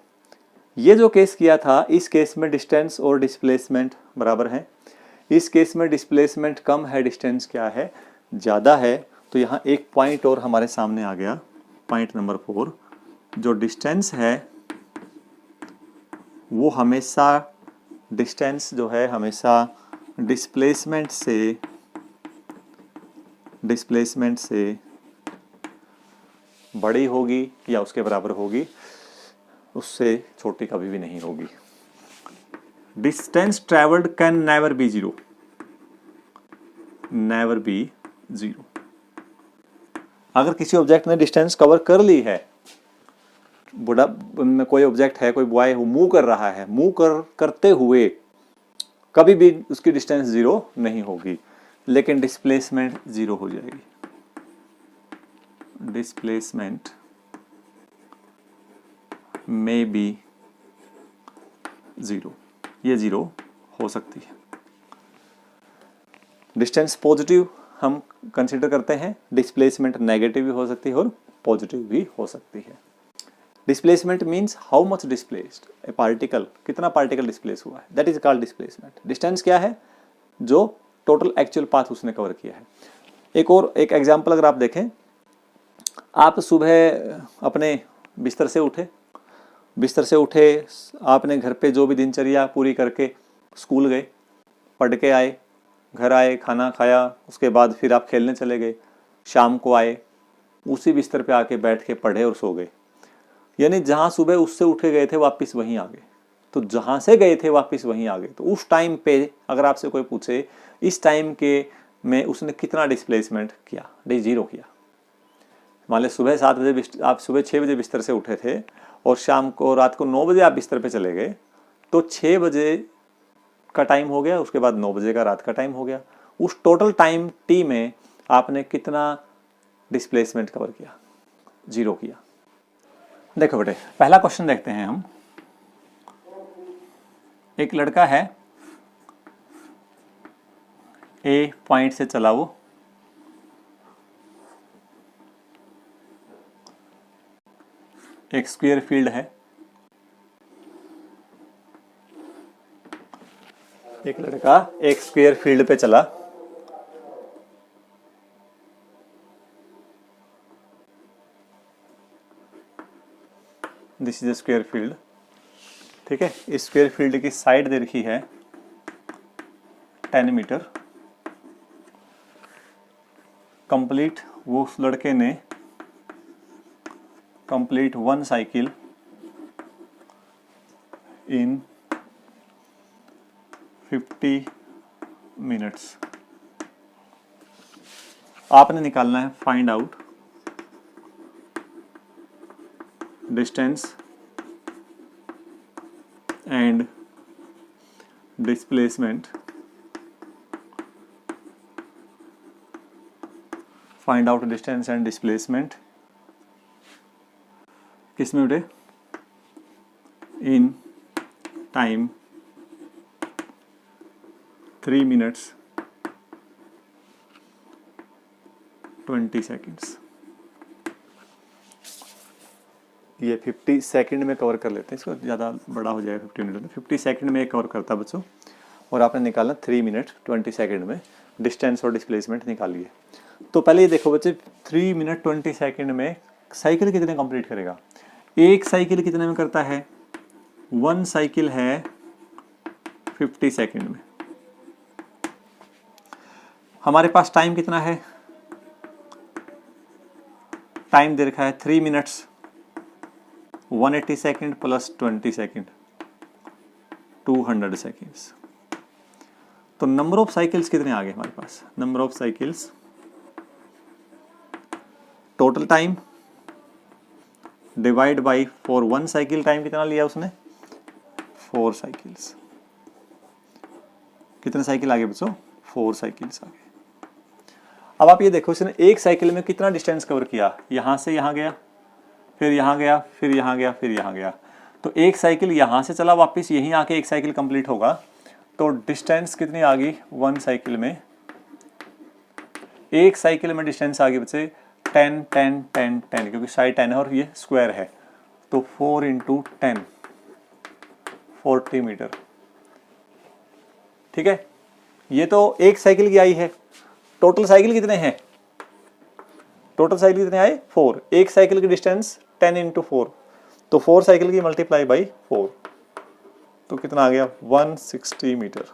ये जो केस किया था, इस केस में डिस्टेंस और डिस्प्लेसमेंट बराबर है। इस केस में डिस्प्लेसमेंट कम है, डिस्टेंस क्या है, ज़्यादा है। तो यहाँ एक पॉइंट और हमारे सामने आ गया, पॉइंट नंबर 4। जो डिस्टेंस है वो हमेशा, डिस्टेंस जो है हमेशा डिस्प्लेसमेंट से बड़ी होगी या उसके बराबर होगी, उससे छोटी कभी भी नहीं होगी। Distance travelled can never be zero, never be zero. अगर किसी ऑब्जेक्ट ने डिस्टेंस कवर कर ली है, बुढ़ा कोई ऑब्जेक्ट है, कोई बॉय मूव कर रहा है, करते हुए कभी भी उसकी डिस्टेंस जीरो नहीं होगी, लेकिन डिस्प्लेसमेंट जीरो हो जाएगी। डिस्प्लेसमेंट में बी जीरो, ये जीरो हो सकती है। डिस्टेंस पॉजिटिव हम कंसीडर करते हैं, डिस्प्लेसमेंट नेगेटिव भी हो सकती है और पॉजिटिव भी हो सकती है। Displacement means how much displaced A particle, कितना पार्टिकल डिस्प्लेस हुआ है, that is called displacement. Distance क्या है, जो टोटल एक्चुअल पाथ उसने कवर किया है। एक एग्जांपल अगर आप देखें, आप सुबह अपने बिस्तर से उठे, आपने घर पे जो भी दिनचर्या पूरी करके स्कूल गए, पढ़ के आए, घर आए, खाना खाया, उसके बाद फिर आप खेलने चले गए, शाम को आए, उसी बिस्तर पे आके बैठ के पढ़े और सो गए। यानी जहाँ सुबह उससे उठे गए थे वापस वहीं आ गए। तो जहाँ से गए थे वापस वहीं आ गए। तो उस टाइम पे अगर आपसे कोई पूछे इस टाइम के में उसने कितना डिस्प्लेसमेंट किया, जीरो किया। मान लें सुबह 7 बजे, आप सुबह 6 बजे बिस्तर से उठे थे और शाम को रात को 9 बजे आप बिस्तर पे चले गए, तो 6 बजे का टाइम हो गया, उसके बाद 9 बजे का रात का टाइम हो गया। उस टोटल टाइम टी में आपने कितना डिस्प्लेसमेंट कवर किया, जीरो किया। देखो बेटे, पहला क्वेश्चन देखते हैं हम। एक लड़का है, ए पॉइंट से चला, वो एक स्क्वायर फील्ड है, एक लड़का एक स्क्वायर फील्ड पे चला, this is a square field. ठीक है, इस स्क्वायर फील्ड की साइड दे रखी है 10 मीटर। कंप्लीट, वो उस लड़के ने कंप्लीट 1 साइकिल इन 50 मिनट्स। आपने निकालना है find out distance and displacement. Find out distance and displacement किस में बेटे? In time 3 minutes 20 seconds. ये 50 सेकंड में कवर कर लेते हैं, इसको ज़्यादा बड़ा हो जाएगा 50 मिनट में। 50 सेकंड में कवर करता है बच्चों, और आपने निकालना 3 मिनट 20 सेकंड में डिस्टेंस और डिस्प्लेसमेंट निकालिए। तो पहले ये देखो बच्चे, 3 मिनट 20 सेकंड में साइकिल कितने कंप्लीट करेगा? एक साइकिल कितने में करता है? 1 साइकिल है 50 सेकंड में। हमारे पास टाइम कितना है? टाइम दे रखा है 3 minutes 180 second plus 20 second 200 seconds. तो नंबर ऑफ साइकिल्स कितने आ गए हमारे पास? Number of cycles, total time divide by 4। 1 cycle time कितना लिया उसने? 4 साइकिल्स। कितने साइकिल आ गए बच्चों? 4 साइकिल्स आ गए। अब आप ये देखो, इसने एक साइकिल में कितना डिस्टेंस कवर किया? यहां से यहां गया, फिर यहाँ गया, फिर यहाँ गया, फिर यहाँ गया। तो एक साइकिल यहाँ से चला, वापस यहीं आके एक साइकिल कंप्लीट होगा। तो डिस्टेंस कितनी आ गई 1 साइकिल में? एक साइकिल में डिस्टेंस आ गई बच्चे 10 10 10 10, क्योंकि साइड 10 है और ये स्क्वायर है। तो 4 × 10 40 मीटर। ठीक है, ये तो एक साइकिल की आई है। टोटल साइकिल कितने हैं? टोटल साइकिल कितने आए? 4। एक साइकिल की डिस्टेंस 10 × 4, तो 4 साइकिल की मल्टीप्लाई बाई 4, तो कितना आ गया? 160 मीटर।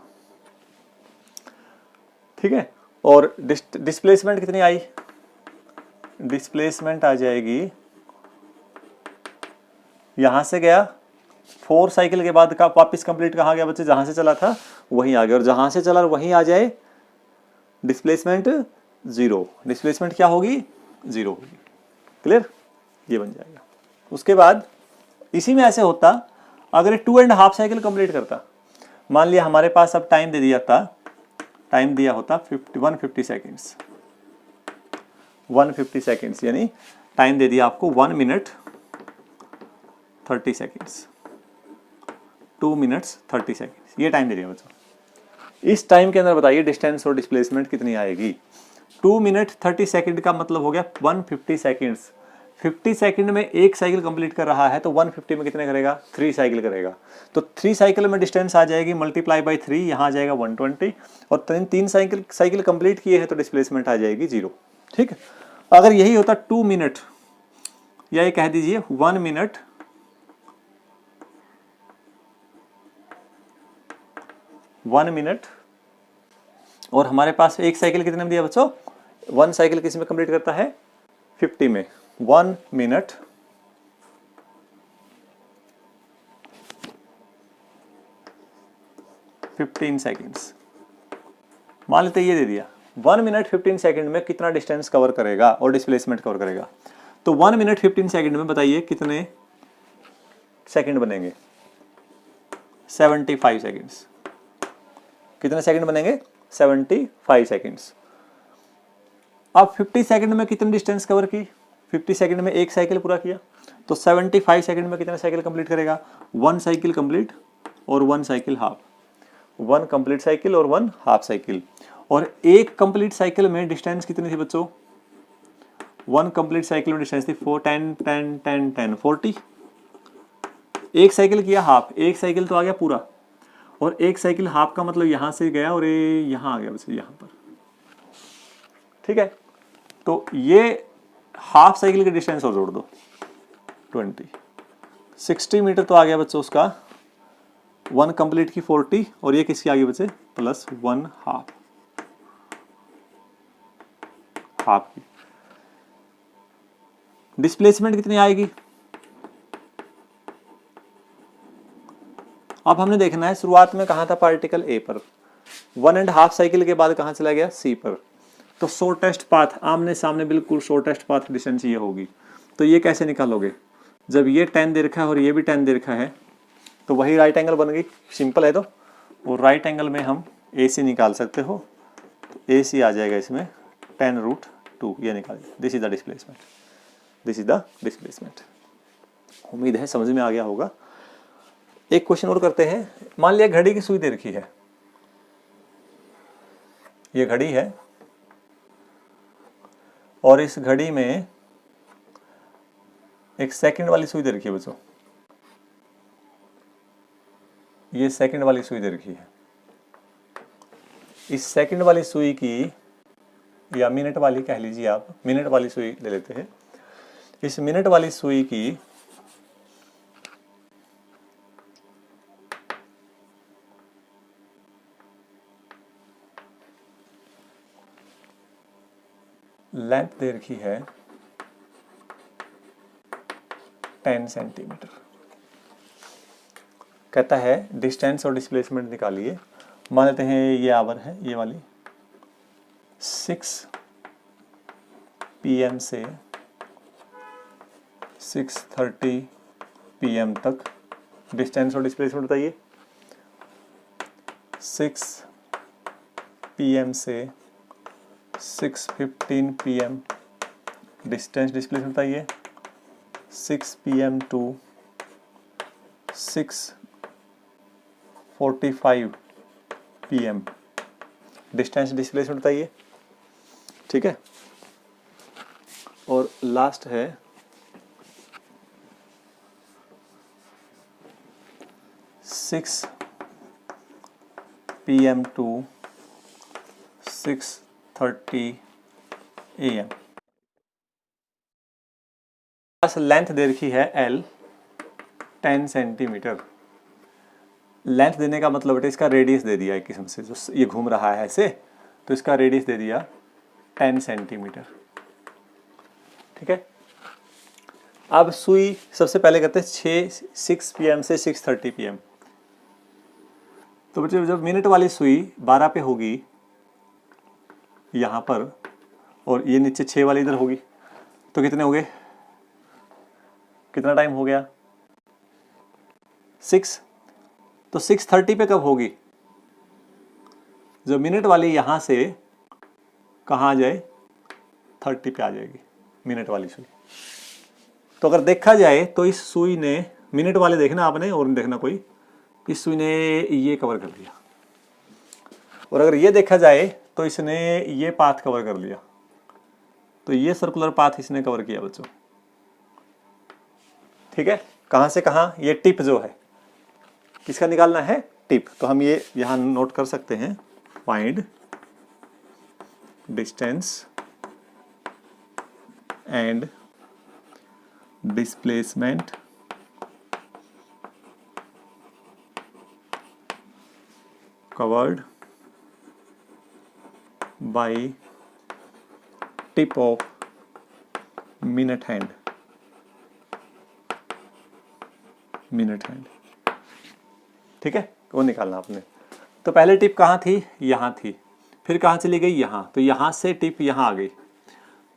ठीक है, और डिस्प्लेसमेंट कितनी आई? डिस्प्लेसमेंट आ जाएगी, यहां से गया 4 साइकिल के बाद का वापिस कंप्लीट कहाँ गया बच्चे? जहां से चला था वहीं आ गया, और जहां से चला वहीं आ जाए डिस्प्लेसमेंट 0। डिस्प्लेसमेंट क्या होगी? 0 होगी। क्लियर? ये बन जाएगा। उसके बाद इसी में ऐसे होता, अगर 2.5 साइकिल कंप्लीट करता, मान लिया हमारे पास अब टाइम दे दिया था, टाइम दिया होता 150 सेकेंड्स, 150 सेकेंड्स, यानी टाइम दे दिया आपको 1 मिनट 30 सेकेंड्स, 2 मिनट्स 30 सेकेंड्स, ये टाइम दे दिया बच्चों। इस टाइम के अंदर बताइए डिस्टेंस और डिस्प्लेसमेंट कितनी आएगी? 2 मिनट 30 सेकेंड का मतलब हो गया 150 सेकेंड्स। 50 सेकंड में एक साइकिल कंप्लीट कर रहा है, तो 150 में कितने करेगा? 3 साइकिल करेगा। तो 3 साइकिल में डिस्टेंस आ जाएगी मल्टीप्लाई बाई 3, यहाँ आ जाएगा 120, और 3 साइकिल कंप्लीट किए हैं तो डिस्प्लेसमेंट आ जाएगी 0। ठीक है, अगर यही होता 2 मिनट, या ये कह दीजिए 1 मिनट 1 मिनट, और हमारे पास एक साइकिल कितने में दिया बच्चों? 1 साइकिल किस में कंप्लीट करता है? 50 में। 1 मिनट 15 सेकेंड्स, मान लेते ये दे दिया। 1 मिनट 15 सेकेंड में कितना डिस्टेंस कवर करेगा और डिस्प्लेसमेंट कवर करेगा? तो 1 मिनट 15 सेकेंड में बताइए कितने सेकेंड बनेंगे? 75 सेकेंड्स। कितने सेकेंड बनेंगे? 75 सेकेंड्स। अब 50 सेकेंड में कितनी डिस्टेंस कवर की? 50 सेकेंड में एक साइकिल पूरा किया, तो 75 सेकेंड में कितने साइकिल कंप्लीट करेगा? 1 साइकिल कंप्लीट और 1 साइकिल हाफ, 1 कंप्लीट साइकिल और 1 हाफ साइकिल। और एक कंप्लीट साइकिल में डिस्टेंस कितनी थी बच्चों? 1 कंप्लीट साइकिल में डिस्टेंस थी 4 10 10 10 10 40। एक साइकिल किया हाफ, एक साइकिल तो आ गया पूरा, और एक साइकिल हाफ का मतलब यहां से गया और ये यहां आ गया बच्चे, यहां पर। ठीक है, तो ये हाफ साइकिल की डिस्टेंस और जोड़ दो 20, 60 मीटर तो आ गया बच्चों उसका। 1 कंप्लीट की 40, और ये किसकी आ गई बच्चे? प्लस 1 हाफ, हाफ की। डिस्प्लेसमेंट कितनी आएगी? अब हमने देखना है शुरुआत में कहाँ था पार्टिकल ए पर, 1.5 साइकिल के बाद कहाँ चला गया सी पर। तो शॉर्टेस्ट पाथ, आमने सामने बिल्कुल शॉर्टेस्ट पाथ डिस्टेंस ये होगी। तो ये कैसे निकालोगे, जब ये 10 दे रखा है और ये भी 10 दे रखा है तो वही राइट एंगल बन गई, सिंपल है। तो वो राइट एंगल में हम ए सी निकाल सकते हो, तो ए सी आ जाएगा इसमें 10√2, ये निकाल। This is the displacement, this is the displacement. उम्मीद है समझ में आ गया होगा। एक क्वेश्चन और करते हैं। मान लिया घड़ी की सुई दे रखी है, ये घड़ी है और इस घड़ी में एक सेकंड वाली सुई दे रखी है बच्चों, ये सेकंड वाली सुई दे रखी है। इस सेकंड वाली सुई की, या मिनट वाली कह लीजिए आप, मिनट वाली सुई ले लेते हैं। इस मिनट वाली सुई की लेंथ दे रखी है 10 सेंटीमीटर। कहता है डिस्टेंस और डिस्प्लेसमेंट निकालिए। मान लेते हैं ये आवर है, ये वाली 6 PM से 6:30 PM तक डिस्टेंस और डिस्प्लेसमेंट बताइए। 6 PM से 6:15 PM डिस्टेंस डिस्प्लेसमेंट बताइए। 6 PM to 6:45 PM distance displacement बताइए। ठीक है, और लास्ट है 6 PM टू 6:30 AM। लेंथ दे रखी है L 10 सेंटीमीटर। लेंथ देने का मतलब बेटा इसका रेडियस दे दिया एक किस्म से, जो ये घूम रहा है ऐसे, तो इसका रेडियस दे दिया 10 सेंटीमीटर। ठीक है, अब सुई सबसे पहले करते हैं 6 PM से 6:30 PM। तो बच्चे जब मिनट वाली सुई 12 पे होगी यहाँ पर, और ये नीचे 6 वाली इधर होगी, तो कितने हो गए, कितना टाइम हो गया 6। तो 6:30 पे कब होगी, जब मिनट वाली यहां से कहाँ आ जाए 30 पे आ जाएगी मिनट वाली सुई। तो अगर देखा जाए तो इस सुई ने, मिनट वाले देखना आपने और देखना कोई, इस सुई ने ये कवर कर लिया, और अगर ये देखा जाए तो इसने ये पाथ कवर कर लिया। तो ये सर्कुलर पाथ इसने कवर किया बच्चों। ठीक है, कहां से कहां, ये टिप जो है किसका निकालना है, टिप। तो हम ये यहां नोट कर सकते हैं, find distance and displacement covered by tip of minute hand. Minute hand, ठीक है, वो निकालना आपने। तो पहले टिप कहाँ थी, यहाँ थी, फिर कहाँ चली गई, यहाँ। तो यहाँ से टिप यहाँ आ गई,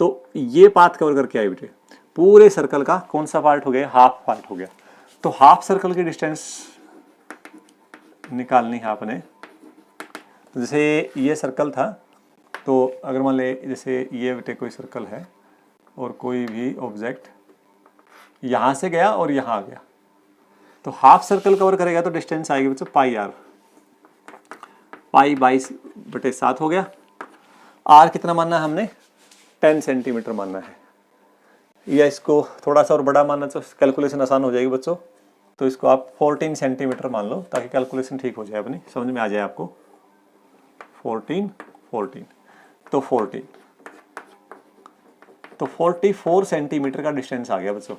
तो ये पाथ कवर करके आई बेटे। पूरे सर्कल का कौन सा पार्ट हो गया, हाफ पार्ट हो गया। तो हाफ सर्कल की डिस्टेंस निकालनी है आपने। तो जैसे ये सर्कल था, तो अगर मान ले जैसे ये बेटे कोई सर्कल है और कोई भी ऑब्जेक्ट यहाँ से गया और यहाँ आ गया, तो हाफ सर्कल कवर करेगा तो डिस्टेंस आएगी बच्चों πr, π/7 हो गया। r कितना मानना है हमने, 10 सेंटीमीटर मानना है, या इसको थोड़ा सा और बड़ा मानना तो कैलकुलेशन आसान हो जाएगी बच्चों। तो इसको आप 14 सेंटीमीटर मान लो, ताकि कैलकुलेशन ठीक हो जाए, अपनी समझ में आ जाए आपको। 14 तो 14, तो 44 सेंटीमीटर का डिस्टेंस आ गया बच्चों।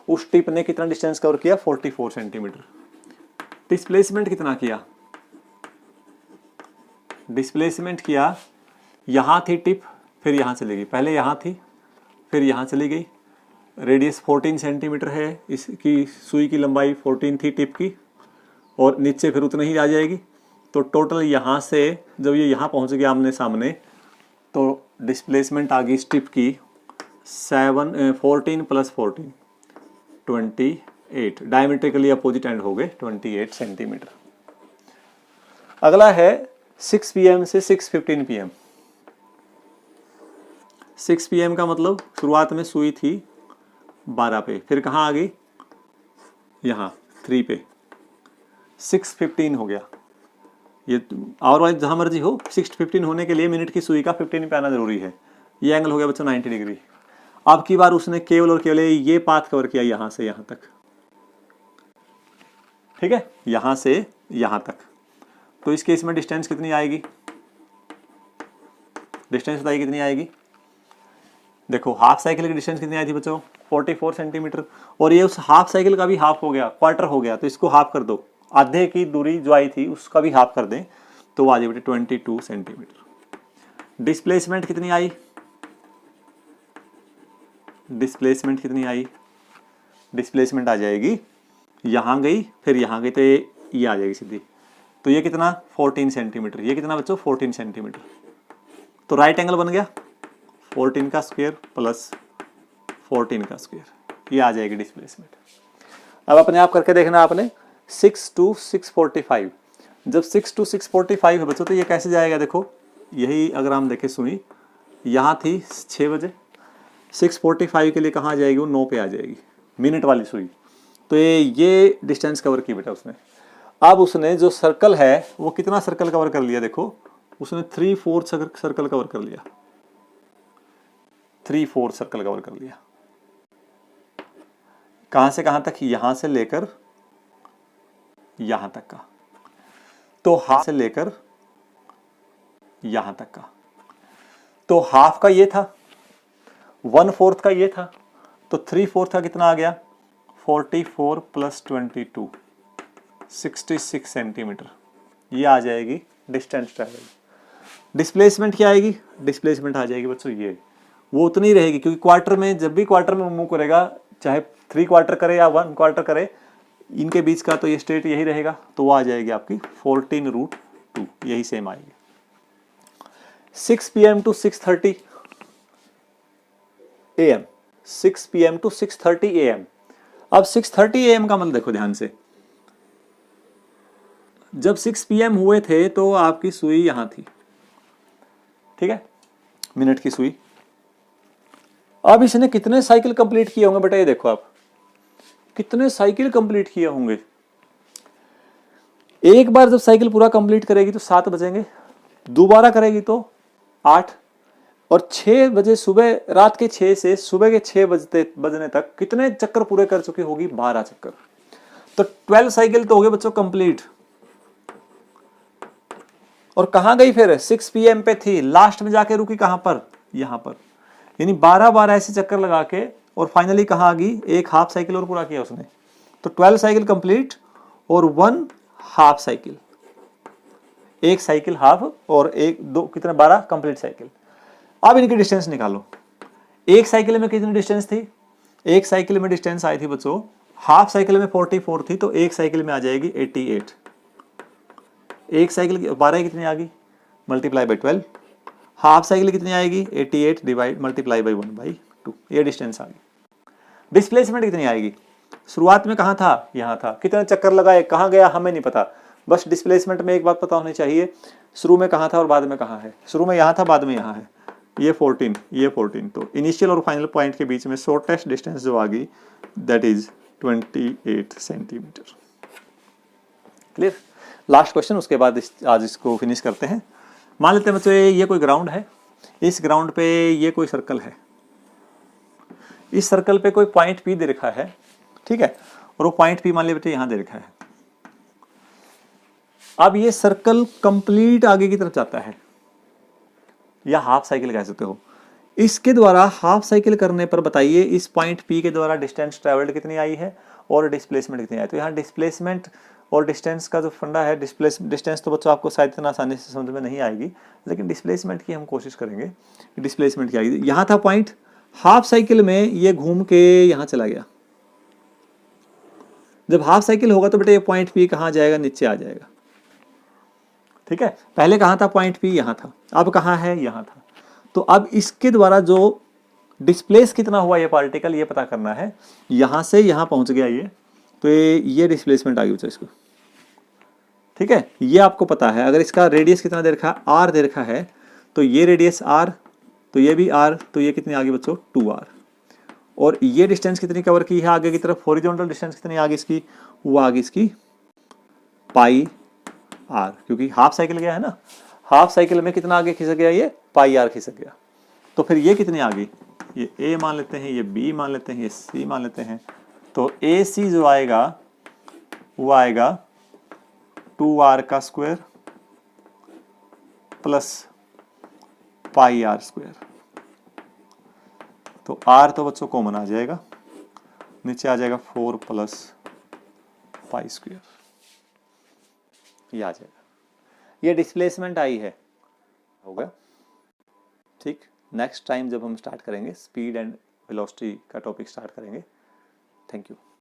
उस टिप ने कितना डिस्टेंस कवर किया, 44 सेंटीमीटर। डिस्प्लेसमेंट कितना किया, डिस्प्लेसमेंट किया, यहां थी टिप, फिर यहां चली गई, पहले यहां थी फिर यहां चली गई। रेडियस 14 सेंटीमीटर है, इसकी सुई की लंबाई 14 थी टिप की, और नीचे फिर उतनी ही आ जाएगी। तो टोटल यहाँ से जब ये यहाँ पहुँच गया आमने सामने, तो डिस्प्लेसमेंट आ गई स्ट्रिप की 14 + 14 28, डायमेट्रिकली अपोजिट एंड हो गए 28 सेंटीमीटर। अगला है 6 PM से 6:15 PM। 6 PM का मतलब शुरुआत में सुई थी 12 पे, फिर कहाँ आ गई, यहाँ 3 पे, 6:15 हो गया। ये और वाइज जहाँ मर्जी हो, 6:15 होने के लिए मिनट की सुई का 15 पे आना जरूरी है। ये एंगल हो गया बच्चों 90 डिग्री। अब की बार उसने केवल और केवल ये पाथ कवर किया यहाँ से यहाँ तक, ठीक है, यहाँ से यहाँ तक। तो इस केस में डिस्टेंस कितनी आएगी, डिस्टेंस बताइए कितनी आएगी। देखो हाफ साइकिल की डिस्टेंस कितनी आई थी बच्चों, 44 सेंटीमीटर, और ये उस हाफ साइकिल का भी हाफ हो गया, क्वार्टर हो गया, तो इसको हाफ कर दो, आधे की दूरी जो आई थी उसका भी हाफ कर दें, तो आ जाए बेटे 22 सेंटीमीटर। डिस्प्लेसमेंट कितनी आई, डिस्प्लेसमेंट कितनी आई, डिस्प्लेसमेंट आ जाएगी, यहाँ गई फिर यहाँ गई, तो ये आ जाएगी सीधी। तो ये कितना 14 सेंटीमीटर, ये कितना बच्चों 14 सेंटीमीटर। तो राइट एंगल बन गया 14 का स्क्वायर प्लस 14 का स्क्वायर, ये आ जाएगी डिस्प्लेसमेंट। अब अपने आप करके देखना आपने, 6 to 6:45, जब 6 to 6:45 है बच्चों, तो ये कैसे जाएगा, देखो यही अगर हम देखें सुई यहाँ थी 6 बजे, 6:45 के लिए कहाँ जाएगी, वो 9 पे आ जाएगी, मिनट वाली सुई। तो ये डिस्टेंस कवर की बेटा उसने। अब उसने जो सर्कल है वो कितना सर्कल कवर कर लिया, देखो उसने 3/4 सर्कल कवर कर लिया, 3/4 सर्कल कवर कर लिया। कहां से कहां तक, यहां से लेकर यहां तक का, तो हाफ से लेकर यहां तक का, तो हाफ का ये था, 1/4 का ये था, तो 3/4 का कितना आ गया, 44 + 22 66 सेंटीमीटर, ये आ जाएगी डिस्टेंस ट्रैवल। डिस्प्लेसमेंट क्या आएगी, डिस्प्लेसमेंट आ जाएगी बच्चों ये, वो उतनी ही रहेगी, क्योंकि क्वार्टर में जब भी क्वार्टर में मूव करेगा, चाहे 3 क्वार्टर करे या 1 क्वार्टर करे, इनके बीच का तो ये स्ट्रेट यही रहेगा, तो वो आ जाएगी आपकी 14√2, यही सेम आएगी। 6 PM to 6:30 AM, 6 PM to 6:30 AM। अब 6:30 AM का मतलब देखो ध्यान से, जब 6 PM हुए थे तो आपकी सुई यहां थी, ठीक है, मिनट की सुई। अब इसने कितने साइकिल कंप्लीट किए होंगे बेटा, ये देखो आप कितने साइकिल कंप्लीट किए होंगे। एक बार जब साइकिल पूरा कंप्लीट करेगी तो 7 बजेंगे, दोबारा करेगी तो 8, और 6 बजे सुबह, रात के 6 से सुबह के 6 बजने तक कितने चक्कर पूरे कर चुकी होगी, 12 चक्कर। तो 12 साइकिल तो हो गए बच्चों कंप्लीट। और कहां गई फिर, 6 PM पे थी, लास्ट में जाके रुकी कहां पर, यहां पर, यानी 12 ऐसे चक्कर लगा के, और फाइनली कहां आ गई, एक हाफ साइकिल और पूरा किया उसने। तो 12 साइकिल कंप्लीट और 1 हाफ साइकिल, एक साइकिल हाफ और एक दो कितने 12 कंप्लीट साइकिल। अब इनकी डिस्टेंस निकालो, एक साइकिल में कितनी डिस्टेंस थी, एक साइकिल में डिस्टेंस आई थी बच्चों, हाफ साइकिल में 44 थी, तो एक साइकिल में आ जाएगी 88। एक साइकिल की 12 कितनी आ गई, मल्टीप्लाई बाई 12, हाफ साइकिल कितनी आएगी 88 डिवाइड मल्टीप्लाई बाई 1/2, ये डिस्टेंस आ गई। डिस्प्लेसमेंट कितनी आएगी, शुरुआत में कहाँ था, यहाँ था, कितने चक्कर लगाए, कहाँ गया हमें नहीं पता, बस डिस्प्लेसमेंट में एक बात पता होनी चाहिए, शुरू में कहाँ था और बाद में कहाँ है, शुरू में यहाँ था बाद में यहाँ है, ये 14 ये 14, तो इनिशियल और फाइनल पॉइंट के बीच में शॉर्टेस्ट डिस्टेंस जो आ गई that is 28 centimetre. Clear. Last question, उसके बाद आज इसको फिनिश करते हैं। मान लेते हैं बच्चों ये कोई ग्राउंड है, इस ग्राउंड पे ये कोई सर्कल है, इस सर्कल पे कोई पॉइंट P दे रखा है, ठीक है, और वो पॉइंट P मान लीजिए बेटे यहाँ दे रखा है। अब ये सर्कल कंप्लीट आगे की तरफ जाता है, या हाफ साइकिल कह सकते हो। इसके द्वारा हाफ साइकिल करने पर बताइए इस पॉइंट P के द्वारा डिस्टेंस ट्रेवल्ड कितनी आई है और डिस्प्लेसमेंट कितनी आई। तो यहाँ डिस्प्लेसमेंट और डिस्टेंस का जो फंडा है, डिस्टेंस तो बच्चों आपको शायद इतना आसानी से समझ में नहीं आएगी, लेकिन डिस्प्लेसमेंट की हम कोशिश करेंगे। डिस्प्लेसमेंट क्या आएगी, यहाँ था पॉइंट, हाफ साइकिल में ये घूम के यहाँ चला गया, जब हाफ साइकिल होगा तो बेटा ये पॉइंट पी कहाँ जाएगा, नीचे आ जाएगा। ठीक है, पहले कहाँ था पॉइंट पी, यहाँ था, अब कहाँ है, यहाँ था। तो अब इसके द्वारा जो डिस्प्लेस कितना हुआ ये पार्टिकल, ये पता करना है। यहाँ से यहाँ पहुँच गया ये, तो ये डिस्प्लेसमेंट आ गई बच्चों इसको। ठीक है, ये आपको पता है। अगर इसका रेडियस कितना दे रखा है, आर दे रखा है, तो ये रेडियस आर, तो ये भी आर, तो ये कितनी आ गई बच्चों, 2r। और ये डिस्टेंस कितनी कवर की है आगे की तरफ, हॉरिजॉन्टल डिस्टेंस कितनी आ गई इसकी, वो आ गई इसकी पाई आर, क्योंकि हाफ साइकिल गया है ना, हाफ साइकिल में कितना आगे खिसक गया, ये पाई आर खिसक गया। तो फिर ये कितनी आ गई, ये ए मान लेते हैं, ये बी मान लेते हैं, ये सी मान लेते हैं। तो ए सी जो आएगा वो आएगा 2r का square plus pi r square. तो r तो बच्चों कॉमन आ जाएगा, नीचे आ जाएगा 4 प्लस पाई स्क्वायर, ये आ जाएगा। ये डिस्प्लेसमेंट आई है, होगा। ठीक, नेक्स्ट टाइम जब हम स्टार्ट करेंगे स्पीड एंड वेलोसिटी का टॉपिक स्टार्ट करेंगे। Thank you.